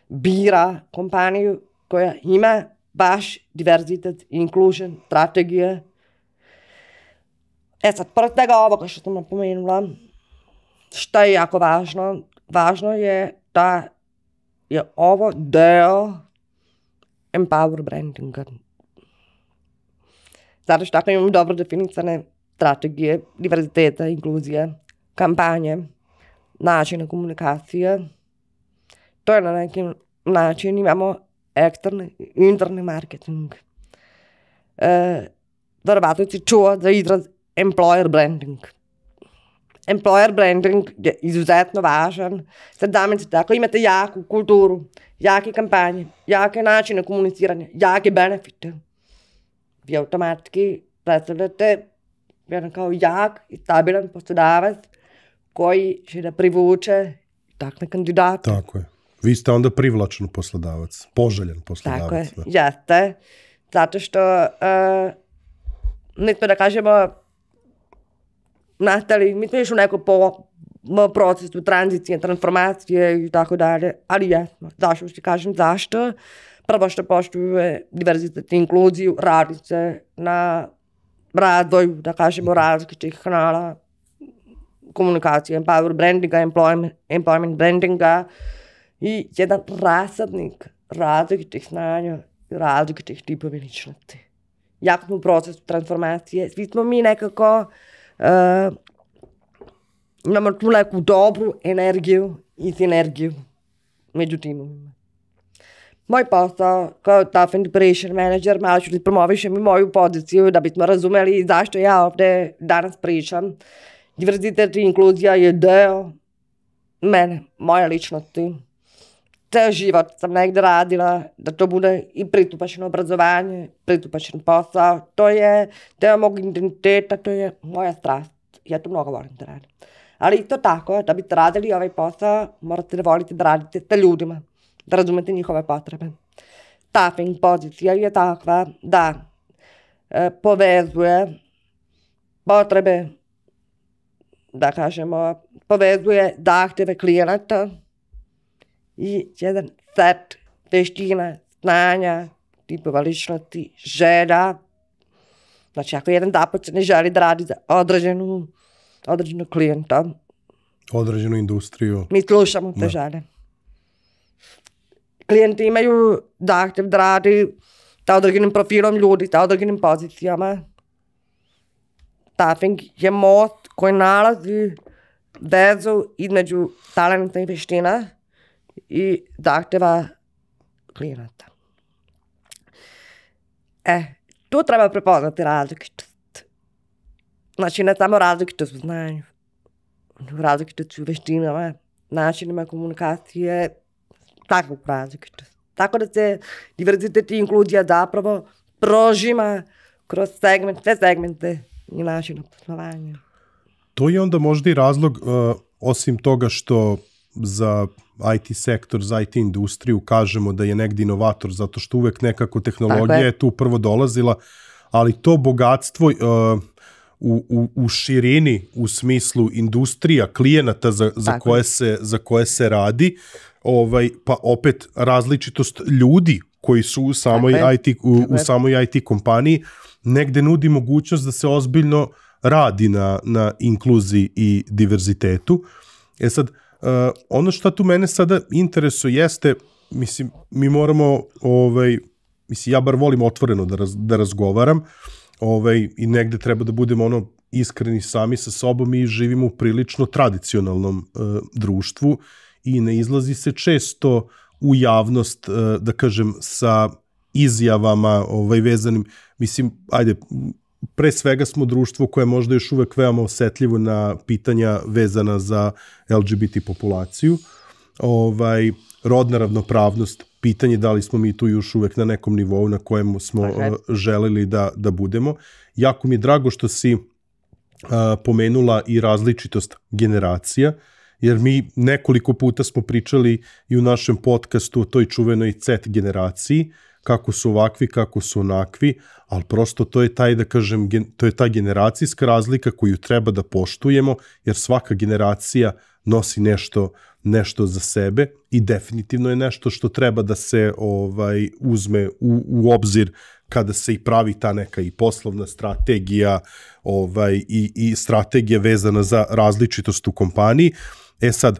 bira kompaniju koja ima baš diverzitet i inclusion strategije. Sad, pored svega ovoga što sam napomenula, što je jako važno, važno je da je ovo deo empower brandinga. Zato što ako imamo dobro definisane strategije, diverziteta, inkluzije, kampanje, načine komunikacije, to je na neki način imamo eksterni i interni marketing. Verovatno si čuo za izraz employer branding. Employer branding je izuzetno važan. Sad zamislite, ako imate jaku kulturu, jake kampanje, jake načine komuniciranja, jake benefite, vi automatski predstavljate jedan kao jak i stabilan poslodavac koji će da privuče takve kandidate. Tako je. Vi ste onda privlačan poslodavac, poželjan poslodavac. Tako je, jeste. Zato što mi smo da kažemo nastali, mi smo još u nekom procesu tranzicije, transformacije i tako dalje, ali jesmo. Zašto ti kažem zašto? Prvo što poštuje diverzitet i inkluziju, radi se na razvoju, da kažemo, različitih kanala komunikacije, empower brandinga, employment brandinga i jedan rasadnik različitih znanja, različitih tipovi ličnosti. Jako smo u procesu transformacije, svi smo mi nekako imamo tu neku dobru energiju i sinergiju među timovima. Moj posao kao Staff and Operation Manager, malo ću da promovišem i moju poziciju da bismo razumeli zašto ja ovde danas pričam. Diverzitet i inkluzija je deo mene, moje ličnosti. Ceo život sam negde radila da to bude i pristupačno obrazovanje, pristupačan posao. To je deo mog identiteta, to je moja strast. Ja to mnogo volim da radim. Ali isto tako, da biste radili ovaj posao, morate da volite da radite sa ljudima, da razumete njihove potrebe. Staffing pozicija je takva da povezuje potrebe, da kažemo, povezuje zahteve klijenata i jedan set veština, znanja, tipova ličnosti, želja. Znači, ako jedan zaposleni želi da radi za određenog klijenta, određenu industriju, mi slušamo te želje. Klijenti imaju zahtev da radi sa određenim profilom ljudi, sa određenim pozicijama. Staffing je most koji nalazi vezu između talenta i veština i zahteva klijenata. Tu treba prepoznati različitost. Znači, ne samo različitost u znanju, različitost u veštinama, načinima komunikacije, takvu različitost. Tako da se diverzitet i inkluzija zapravo prožima kroz sve segmente i načina poslovanja. To je onda možda i razlog, osim toga što za IT sektor, za IT industriju kažemo da je negdje inovator, zato što uvek nekako tehnologija je tu prvo dolazila, ali to bogatstvo u širini, u smislu industrija, klijenata za koje se radi, pa opet različitost ljudi koji su u samoj IT kompaniji, negde nudi mogućnost da se ozbiljno radi na inkluziji i diverzitetu. Sad, ono što tu mene sada interesuje jeste, mislim, mi moramo, mislim, ja bar volim otvoreno da razgovaram, i negde treba da budemo iskreni sami sa sobom i živimo u prilično tradicionalnom društvu i ne izlazi se često u javnost, da kažem, sa izjavama vezanim, mislim, ajde, pre svega smo društvo koje je možda još uvek veoma osetljivo na pitanja vezana za LGBT populaciju, rodna ravnopravnost, pitanje da li smo mi tu još uvek na nekom nivou na kojem smo želeli da budemo. Jako mi je drago što si pomenula i različitost generacija, jer mi nekoliko puta smo pričali i u našem podcastu o toj čuvenoj Z generaciji, kako su ovakvi, kako su onakvi, ali prosto to je taj, da kažem, to je ta generacijska razlika koju treba da poštujemo, jer svaka generacija nosi nešto za sebe i definitivno je nešto što treba da se uzme u obzir kada se i pravi ta neka i poslovna strategija i strategija vezana za različitost u kompaniji. Sad,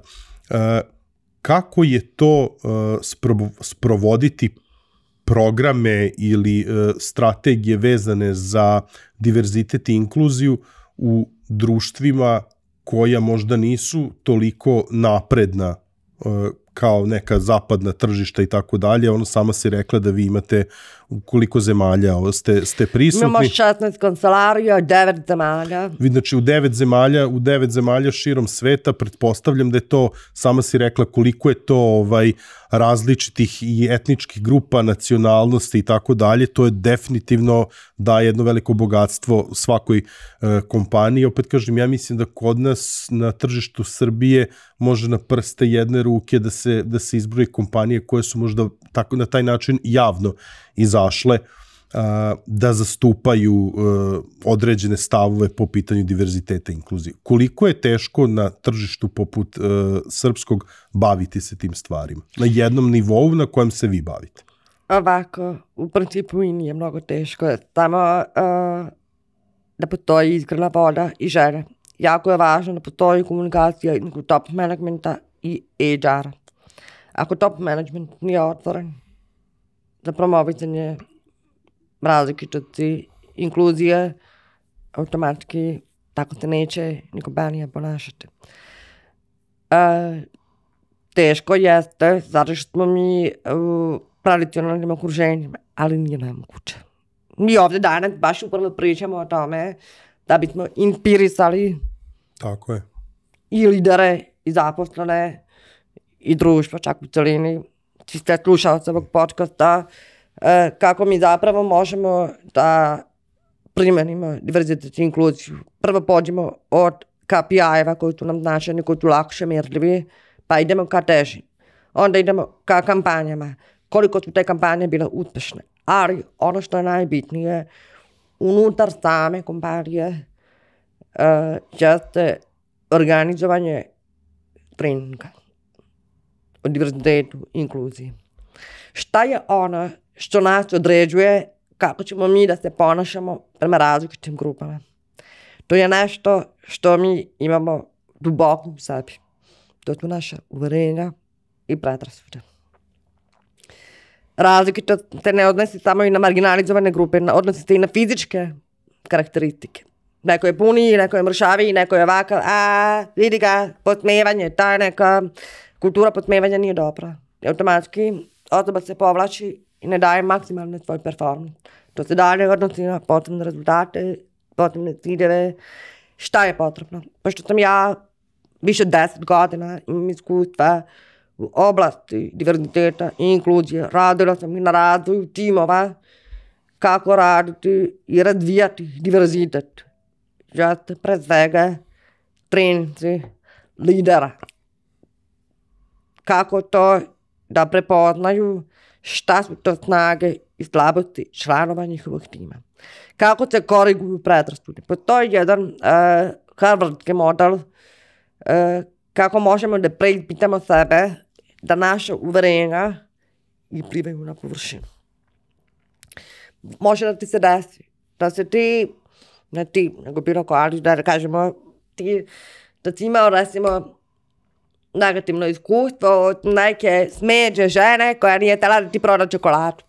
kako je to sprovoditi programe ili strategije vezane za diverzitet i inkluziju u društvima koja možda nisu toliko napredna kao neka zapadna tržišta i tako dalje. Ono, sama si rekla da vi imate u koliko zemalja ste prisutni. Imamo 16 kancelarija, 9 zemalja. Znači u 9 zemalja širom sveta, pretpostavljam da je to, sama si rekla koliko je to različitih i etničkih grupa, nacionalnosti i tako dalje, to je definitivno da jedno veliko bogatstvo svakoj kompaniji. Opet kažem, ja mislim da kod nas na tržištu Srbije može na prste jedne ruke da se izbroji kompanije koje su možda tako, na taj način javno izašle da zastupaju određene stavove po pitanju diverziteta i inkluzije. Koliko je teško na tržištu poput srpskog baviti se tim stvarima? Na jednom nivou na kojem se vi bavite? Ovako, u principu i nije mnogo teško. Samo da postoji iskrena volja i želja. Jako je važno da postoji komunikacija između top managementa i HR-a. Ako top management nije otvoren za promovisanje različitosti, inkluzije, automatski tako se neće ni kompanija ponašati. Teško jeste, zato što smo mi u tradicionalnim okruženjima, ali nije nemoguće. Mi ovdje danas baš upravo pričamo o tome da bismo inspirisali tako je. I lidere, i zaposlene, i društvo, čak u celini, svi ste slušalci ovog podcasta, kako mi zapravo možemo da primenimo diverzitet i inkluziju. Prvo pođemo od KPI-eva koji su nam značajni, koji su lakše mjerljivi, pa idemo ka teži. Onda idemo ka kampanjama. Koliko su te kampanje bile uspešne. Ali ono što je najbitnije, unutar same kompanije jeste organizovanje treninga o diverzitetu i inkluziji. Šta je ono što nas određuje kako ćemo mi da se ponašamo prema različitim grupama? To je nešto što mi imamo duboko u sebi. To su naša uverenja i predrasude. Različito se ne odnosi samo i na marginalizovane grupe, odnosi se i na fizičke karakteristike. Neko je puniji, neko je mršaviji, neko je ovakav, vidi ga, podsmevanje, ta neka kultura podsmevanja nije dobra. Automatski osoba se povlači i ne daje maksimalne svoj performans. To se dalje odnosi na potrebne rezultate, potrebne ciljeve. Šta je potrebno? Pošto sam ja više 10 godina imam iskustva u oblasti diverziteta i inkluzije. Radila sam i na razvoju timova kako raditi i razvijati diverzitet. Jeste pre svega treninzi lidera. Kako to da prepoznaju šta su to snage i slabosti članova njihovog tima. Kako se koriguju predrasude. Postoji jedan harvardski model kako možemo da preispitamo sebe, da naša uverenja isplivaju na površinu. Može da ti se desi, da se ti, ne ti, nego bilo ko, ali da kažemo, da ti imao, recimo, negativno iskustvo od neke smeđe žene koja nije htjela da ti proda čokoladu.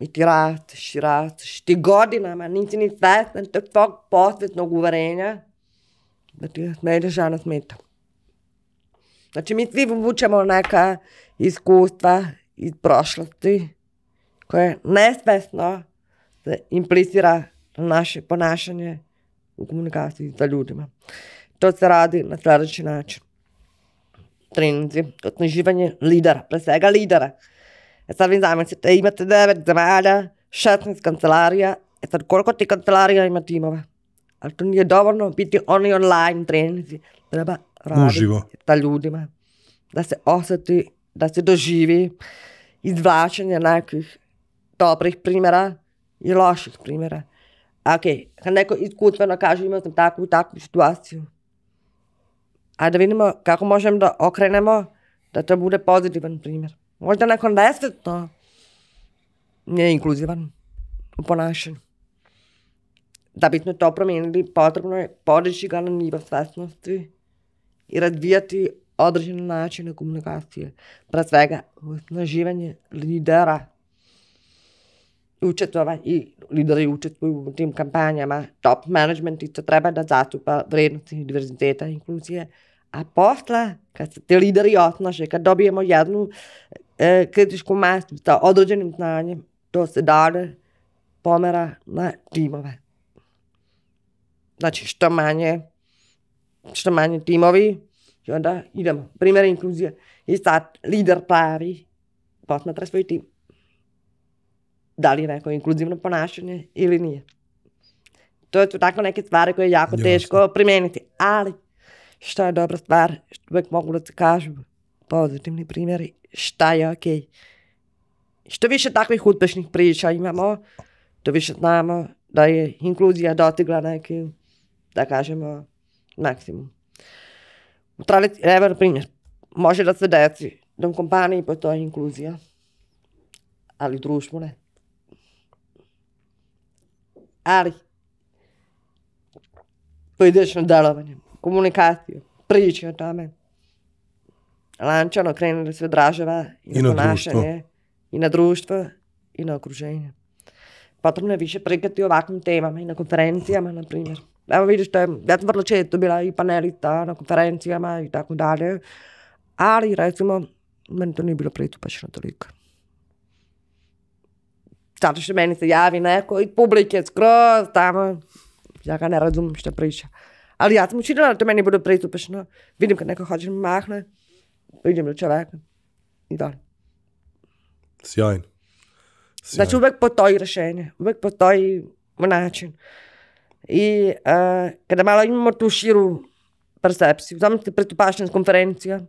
I ti rasteš, ti godinama nisi ni svestan tog posvetnog uverenja da ti smeđa žena smeta. Znači mi svi vučemo neka iskustva iz prošlosti koje nesvesno se implicira na naše ponašanje u komunikaciji sa ljudima. To se radi na sljedeći način. Treninzi, osnaživanje lidera, pre svega lidera. Sad vi zamislite, imate 9 zemalja, 16 kancelarija, sad koliko ti kancelarija ima timova? Ali to nije dovoljno biti oni online treninzi. Treba raditi sa ljudima, da se osjeti, da se doživi izvlačenje nekih dobrih primjera i loših primjera. Ok, kad neko iskustveno kaže imao sam takvu i takvu situaciju, a da vidimo kako možemo da okrenemo da to bude pozitivan primjer. Možda neko nesvetno nije inkluzivan u ponašanju. Da bismo to promijenili, potrebno je podići ga na nivo svesnosti i razvijati određene načine komunikacije. Pre svega, osnaživanje lidera. I lideri učestvuju u tim kampanjama. Top management isto treba da zastupa vrednosti diverziteta i inkluzije. A posle, kad se te lideri osnaže, kad dobijemo jednu kritičku masu sa određenim znanjem, to se dalje pomera na timove. Znači, što manje timovi, i onda idemo. Primjer inkluzije. I sad lider pravi posmatra svoj tim. Da li je neko inkluzivno ponašanje ili nije. To su tako neke stvari koje je jako teško primeniti. Ali, šta je dobra stvar, što uvijek mogu da se kažu pozitivni primjeri, šta je okej. Što više takvih uspešnih priča imamo, to više znamo da je inkluzija dotigla neki, da kažemo, maksimum. Evo primjer, može da se desi da u kompaniji postoji inkluzija, ali društvo ne. Ali, pojedinačno delovanje, komunikaciju, priče o tome, lančano krene da se odražava i na ponašanje, i na društvo, i na okruženje. Potrebno je više pričati o ovakvim temama i na konferencijama, na primjer. Evo vidiš, ja sam vrlo često bila i panelista na konferencijama i tako dalje, ali recimo, meni to nije bilo pristupačno toliko. Zato što meni se javi neko iz publike skroz tamo, ja ga ne razumim što priča. Ali ja sam učinila da to meni bude pristupačno. Vidim kad neko hoće mi mahne, vidim do čoveka i dalje. Sjajno. Znači uvek postoji rešenje, uvek postoji način. I kada malo imamo tu širu percepciju, znam se pristupačnost konferencija,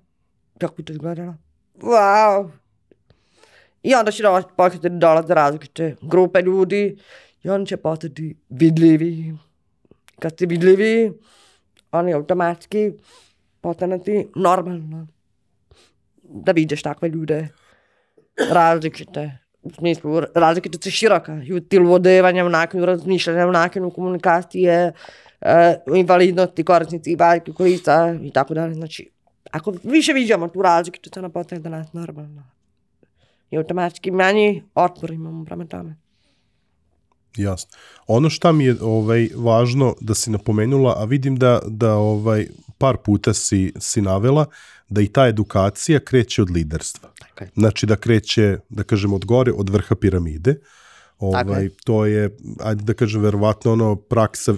kako bi to izgledalo? Wow! I onda će početi dolaze različite grupe ljudi i oni će postati vidljivi. Kad ste vidljivi, oni automatski postanati normalno. Da vidiš takve ljude različite. U smislu, razlikite se široka. I u stilu odevanja, u nakonu razmišljanja, u nakonu komunikacije, u invalidnosti, korisnici invalidskih kolica i tako dalje. Znači, ako više viđamo tu različite, to postane da nas normalno. I automatski manji otpor imamo prema tome. Jasno. Ono šta mi je važno da si napomenula, a vidim da par puta si navela, da i ta edukacija kreće od liderstva. Okay. Znači da kreće, da kažem, od gore, od vrha piramide. To je, ajde da kažem, verovatno praksa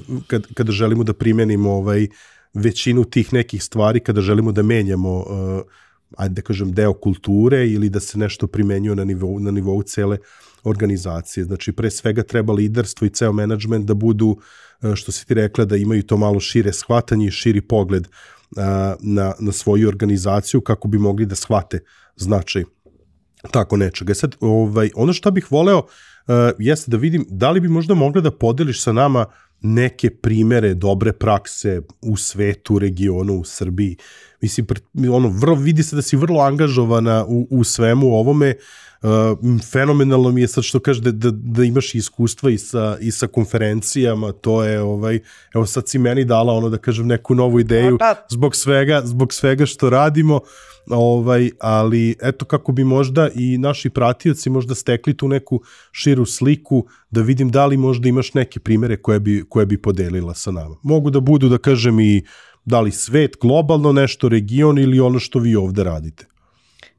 kada želimo da primenimo većinu tih nekih stvari, kada želimo da menjamo ajde da kažem, deo kulture ili da se nešto primenjuje na nivou cele organizacije. Znači, pre svega treba liderstvo i ceo menadžment da budu, što si ti rekla, da imaju to malo šire shvatanje i širi pogled na svoju organizaciju kako bi mogli da shvate značaj tako nečega. Sad, ono što bih voleo jeste da vidim da li bi možda mogla da podeliš sa nama neke primere dobre prakse u svetu, regionu, u Srbiji. Mislim, vidi se da si vrlo angažovana u svemu ovome. Fenomenalno mi je sad što kaže da imaš iskustva i sa konferencijama, to je, evo sad si meni dala da kažem neku novu ideju zbog svega što radimo, ali eto kako bi možda i naši pratioci možda stekli tu neku širu sliku, da vidim da li možda imaš neke primere koje bi podelila sa nama. Mogu da budu, da kažem, i da li svet, globalno nešto, region ili ono što vi ovde radite.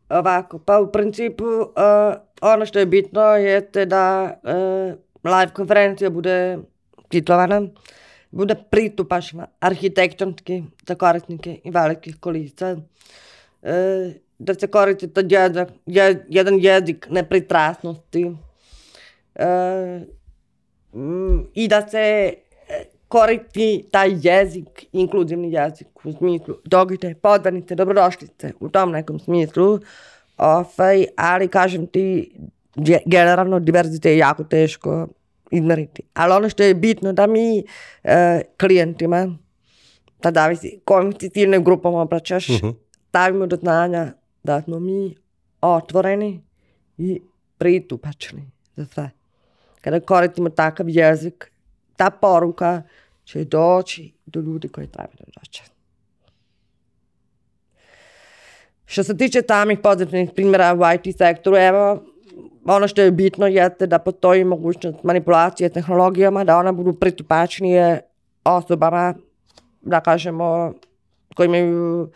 Ovako, pa u principu ono što je bitno jeste da live konferencija bude titlovana, bude pristupačna arhitektonski za korisnike invalidskih kolica, da se koristi jedan jezik nepristrasnosti i da se koristi taj jezik, inkluzivni jezik u smislu dođite, podvrnite, dobrodošlice u tom nekom smislu, ali kažem ti, generalno diverzitet je jako teško izmeriti. Ali ono što je bitno da mi klijentima, da zavisi kojim ti ciljnim grupom obraćaš, stavimo do znanja da smo mi otvoreni i pristupačni za sve. Kada koristimo takav jezik, ta poruka će doći do ljudi koji treba da doći. Što se tiče samih pozitivnih primjera u IT sektoru, evo, ono što je bitno jeste da postoji mogućnost manipulacije tehnologijama, da ona budu pristupačnije osobama, da kažemo, koji imaju,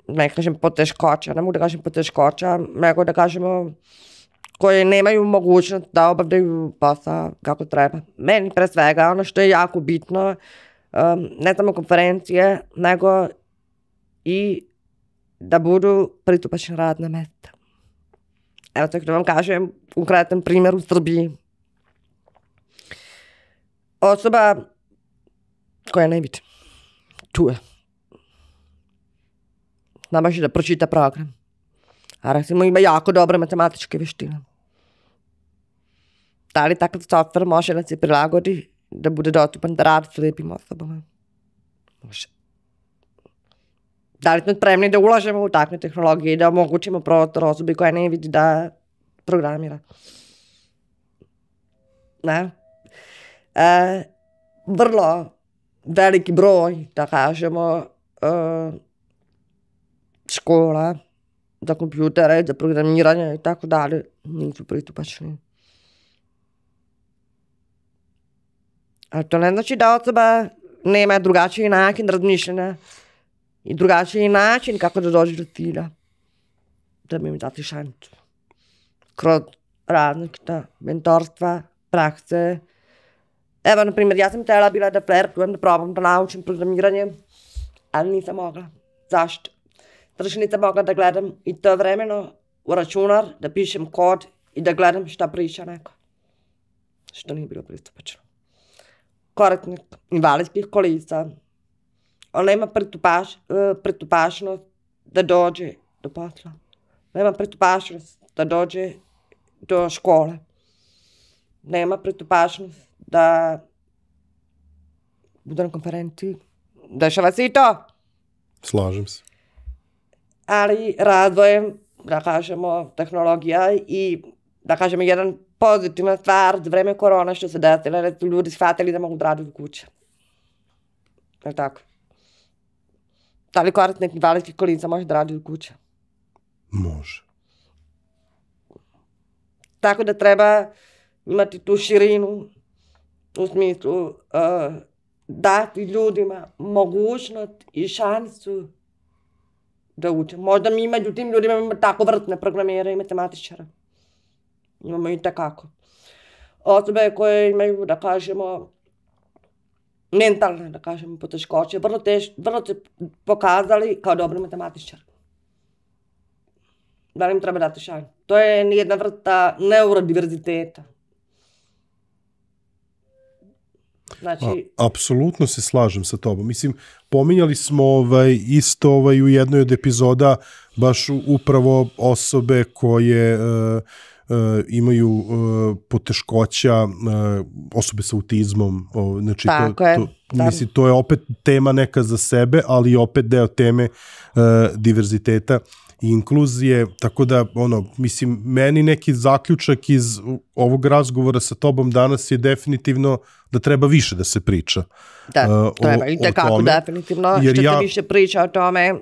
ne kažem poteškoća, ne mogu da kažem poteškoća, nego da kažemo koje nemaju mogućnost da obavljaju posao kako treba. Meni pre svega ono što je jako bitno, ne samo konferencije, nego i da budu pristupačna radna mesta. Evo tako da vam kažem konkretan primjer u Srbiji. Osoba koja ne vidi, čuje, ne može da pročita program, a recimo ima jako dobre matematičke vještine. Da li takav software može da se prilagodi da bude dostupan da radi s lijepim osobama? Može. Da li smo spremni da ulažemo u takve tehnologije i da omogućimo prostor osobi koja ne vidi da programira? Ne? Vrlo veliki broj, da kažemo, škola za kompjutere, za programiranje i tako dalje, nisu pristupačni. Ali to ne znači da osoba nema drugačiji način razmišljanja i drugačiji način kako da dođe do cilja. Da bi mi dati šansu. Kroz različita mentorstva, prakse. Evo, na primjer, ja sam htjela bila da flertujem, da probam da naučim programiranje, ali nisam mogla. Zašto? Zato što nisam mogla da gledam i to vremeno u računar, da pišem kod i da gledam šta priča neko. Što nije bilo pristupačno. Korisnik invalidskih kolica, on nema pristupačnost da dođe do posla. Nema pristupačnost da dođe do škole. Nema pristupačnost da bude na konferenciji. Dešava se i to. Slažem se. Ali razvojem, da kažemo, tehnologija i da kažemo jedan pozitivna stvar za vreme korona što se desilo, da su ljudi shvatili da mogu da rade u kuće. Je li tako? Da li korisnik invalidskih kolica može da radi u kuće? Može. Tako da treba imati tu širinu u smislu dati ljudima mogućnost i šansu da uče. Možda mi među tim ljudima imamo tako vrtne programere i matematičara. Imamo i takako. Osobe koje imaju, da kažemo, mentalne, da kažemo, poteškoće, vrlo se pokazali kao dobri matematičar. Da li im treba dati šansu? To je jedna vrsta neurodiverziteta. Znači... Apsolutno se slažem sa tobom. Mislim, pominjali smo isto u jednoj od epizoda baš upravo osobe koje imaju poteškoća, osobe sa autizmom. Znači, mislim, to je opet tema neka za sebe, ali opet deo teme diverziteta i inkluzije, tako da, mislim, meni neki zaključak iz ovog razgovora sa tobom danas je definitivno da treba više da se priča. Da, treba i tekako definitivno, što se više priča o tome,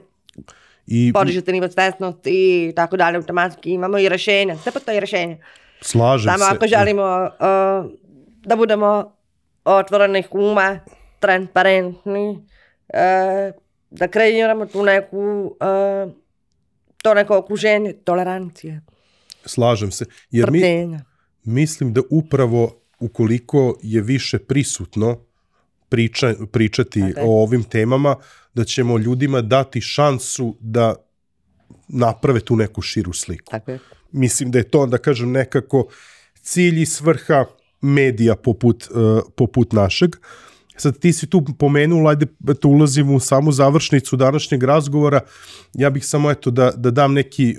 podižete nivo svesnosti i tako dalje, automatski imamo i rešenja, sve postoji rešenja. Slažem se. Samo ako želimo da budemo otvorenih uma, transparentni, da kreiramo tu neku to neko okruženje tolerancije. Slažem se. Jer mislim da upravo ukoliko je više prisutno pričati o ovim temama, da ćemo ljudima dati šansu da naprave tu neku širu sliku. Tako je. Mislim da je to, da kažem, nekako cilj i svrha medija poput našeg. Sad ti si tu pomenula, ajde to ulazimo u samu završnicu današnjeg razgovora, ja bih samo eto da dam neki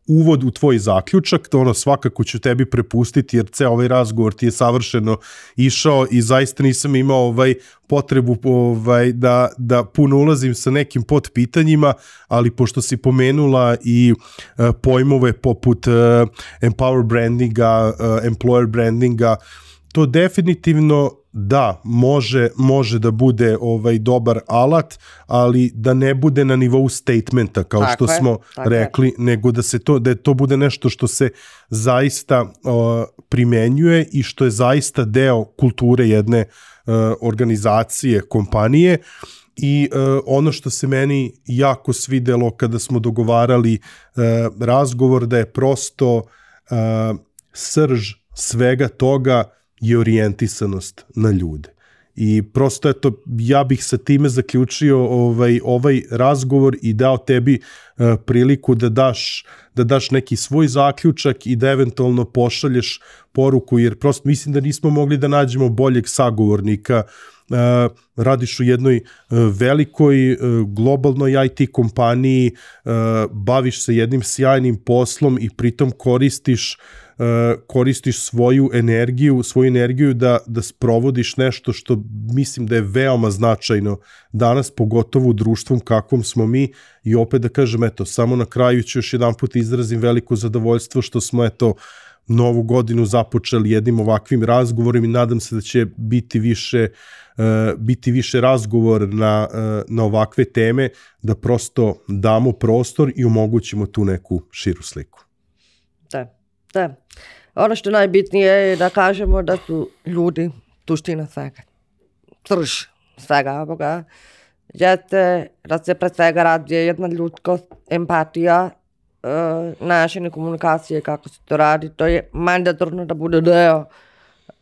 uvod u tvoj zaključak, to svakako ću tebi prepustiti jer ceo ovaj razgovor ti je savršeno išao i zaista nisam imao potrebu da puno ulazim sa nekim podpitanjima, ali pošto si pomenula i pojmove poput empower brandinga, employer brandinga, to definitivno da, može da bude dobar alat, ali da ne bude na nivou statementa, kao tako što smo rekli, nego da to bude nešto što se zaista primenjuje i što je zaista deo kulture jedne organizacije, kompanije. I ono što se meni jako svidelo kada smo dogovarali razgovor, da je prosto srž svega toga je orijentisanost na ljude. I prosto eto, ja bih sa time zaključio ovaj razgovor i dao tebi priliku da daš neki svoj zaključak i da eventualno pošalješ poruku, jer prosto mislim da nismo mogli da nađemo boljeg sagovornika. Radiš u jednoj velikoj globalnoj IT kompaniji, baviš se jednim sjajnim poslom i pritom koristiš svoju energiju da sprovodiš nešto što mislim da je veoma značajno danas, pogotovo u društvu kakvom smo mi. I opet da kažem, eto, samo na kraju ću još jedan put izrazim veliko zadovoljstvo što smo, eto, novu godinu započeli jednim ovakvim razgovorom i nadam se da će biti više razgovor na ovakve teme, da prosto damo prostor i omogućimo tu neku širu sliku. Da. Ono što najbitnije je da kažemo da su ljudi suština svega. Srž svega ovoga. Da se pred svega radi jedna ljudskost, empatija, način komunikacije, kako se to radi. To je mandatorno da bude deo,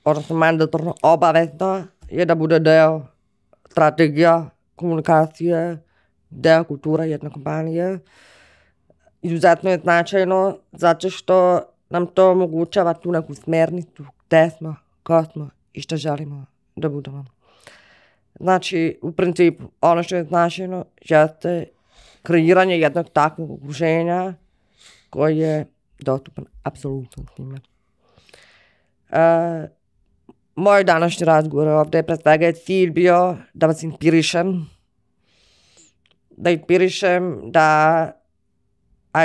odnosno mandatorno obavezno je da bude deo strategija komunikacije, deo kultura jedne kompanije. Izuzetno je značajno zato što nam to omogućava tu neku smernicu gde smo, ko smo i što želimo da budemo. Znači, u principu, ono što je značajno jeste kreiranje jednog takvog okruženja koji je dostupan apsolutno svima. Moj današnji razgovor ovde pre svega je cilj bio da vas inspirišem, da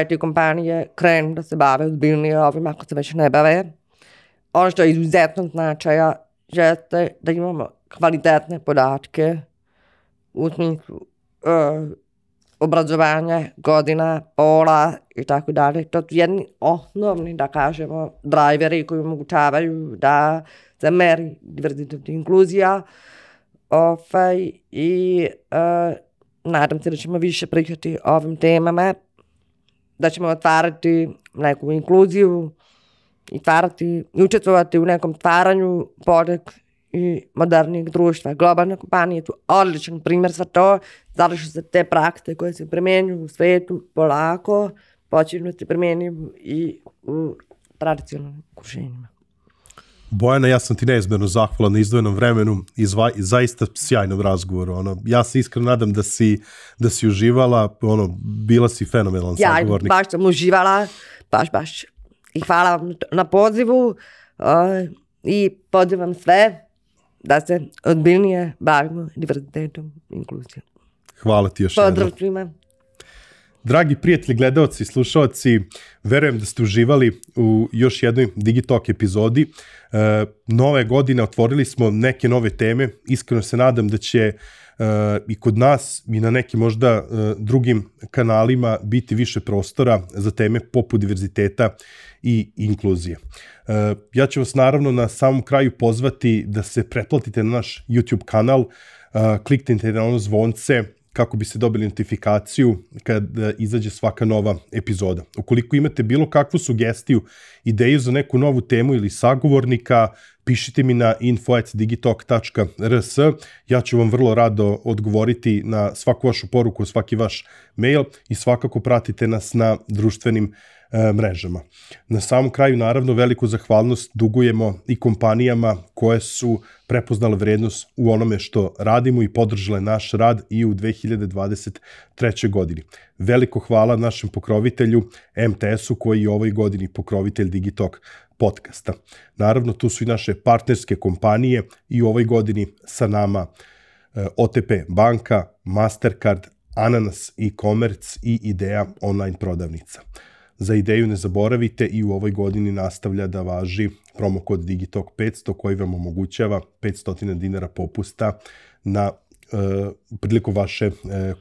IT kompanije krenu da se bave ozbiljnije ovim ako se već ne bave. Ono što je izuzetno značaja jeste da imamo kvalitetne podatke u smislu obrazovanja, godina, pola i tako dalje. To su jedni osnovni, da kažemo, drajveri koji omogućavaju da se meri diverzitet i inkluzija. I nadam se da ćemo više pričati o ovim temama, da ćemo otvarati neku inkluziju i učestvovati u nekom stvaranju boljeg i modernijeg društva. Globalne kompanije su odličan primjer za to, zato što se te prakse koje se primjenjuju u svetu polako počinju se primjenjuju i u tradicionalnim okruženjima. Bojana, ja sam ti neizmjerno zahvalan na izdvojenom vremenu i zaista sjajnom razgovoru. Ja se iskreno nadam da si uživala, bila si fenomenalan sagovornik. Ja, baš sam uživala, baš. I hvala vam na pozivu i pozivam sve da se ozbiljnije bavimo diverzitetom i inkluzijom. Hvala ti još jednom. Pozdrav svima. Dragi prijatelji, gledaoci i slušaoci, verujem da ste uživali u još jednoj Digitalk epizodi. Nove godine otvorili smo neke nove teme. Iskreno se nadam da će i kod nas i na nekim možda drugim kanalima biti više prostora za teme poput diverziteta i inkluzije. Ja ću vas naravno na samom kraju pozvati da se pretplatite na naš YouTube kanal, kliknite na ono zvonce kako biste dobili notifikaciju kad izađe svaka nova epizoda. Ukoliko imate bilo kakvu sugestiju, ideju za neku novu temu ili sagovornika, pišite mi na info@digitalk.rs. Ja ću vam vrlo rado odgovoriti na svaku vašu poruku, svaki vaš mail i svakako pratite nas na društvenim mrežama. Na samom kraju, naravno, veliku zahvalnost dugujemo i kompanijama koje su prepoznale vrednost u onome što radimo i podržale naš rad i u 2023. godini. Veliko hvala našem pokrovitelju MTS-u koji je ovoj godini pokrovitelj Digitalk podcasta. Naravno, tu su i naše partnerske kompanije i u ovoj godini sa nama OTP banka, Mastercard, Ananas e-commerce i Ideja online prodavnica. Za ideju ne zaboravite, i u ovoj godini nastavlja da važi promo kod Digitalk 500 koji vam omogućava 500 dinara popusta na priliku vaše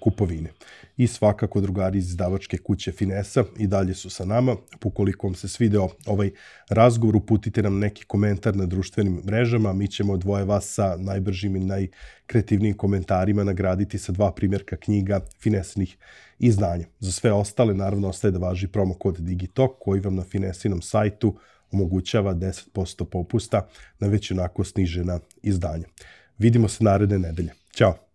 kupovine. I svakako drugari iz izdavačke kuće Finesa i dalje su sa nama. Ukoliko vam se svideo ovaj razgovor, uputite nam neki komentar na društvenim mrežama. Mi ćemo dvoje vas sa najbržim i najkreativnijim komentarima nagraditi sa 2 primjerka knjiga Finesinih izdanja. Za sve ostale, naravno, ostaje da važi promo kod Digitalk koji vam na Finesinom sajtu omogućava 10% popusta na već onako snižena izdanja. Vidimo se naredne nedelje. Ćao!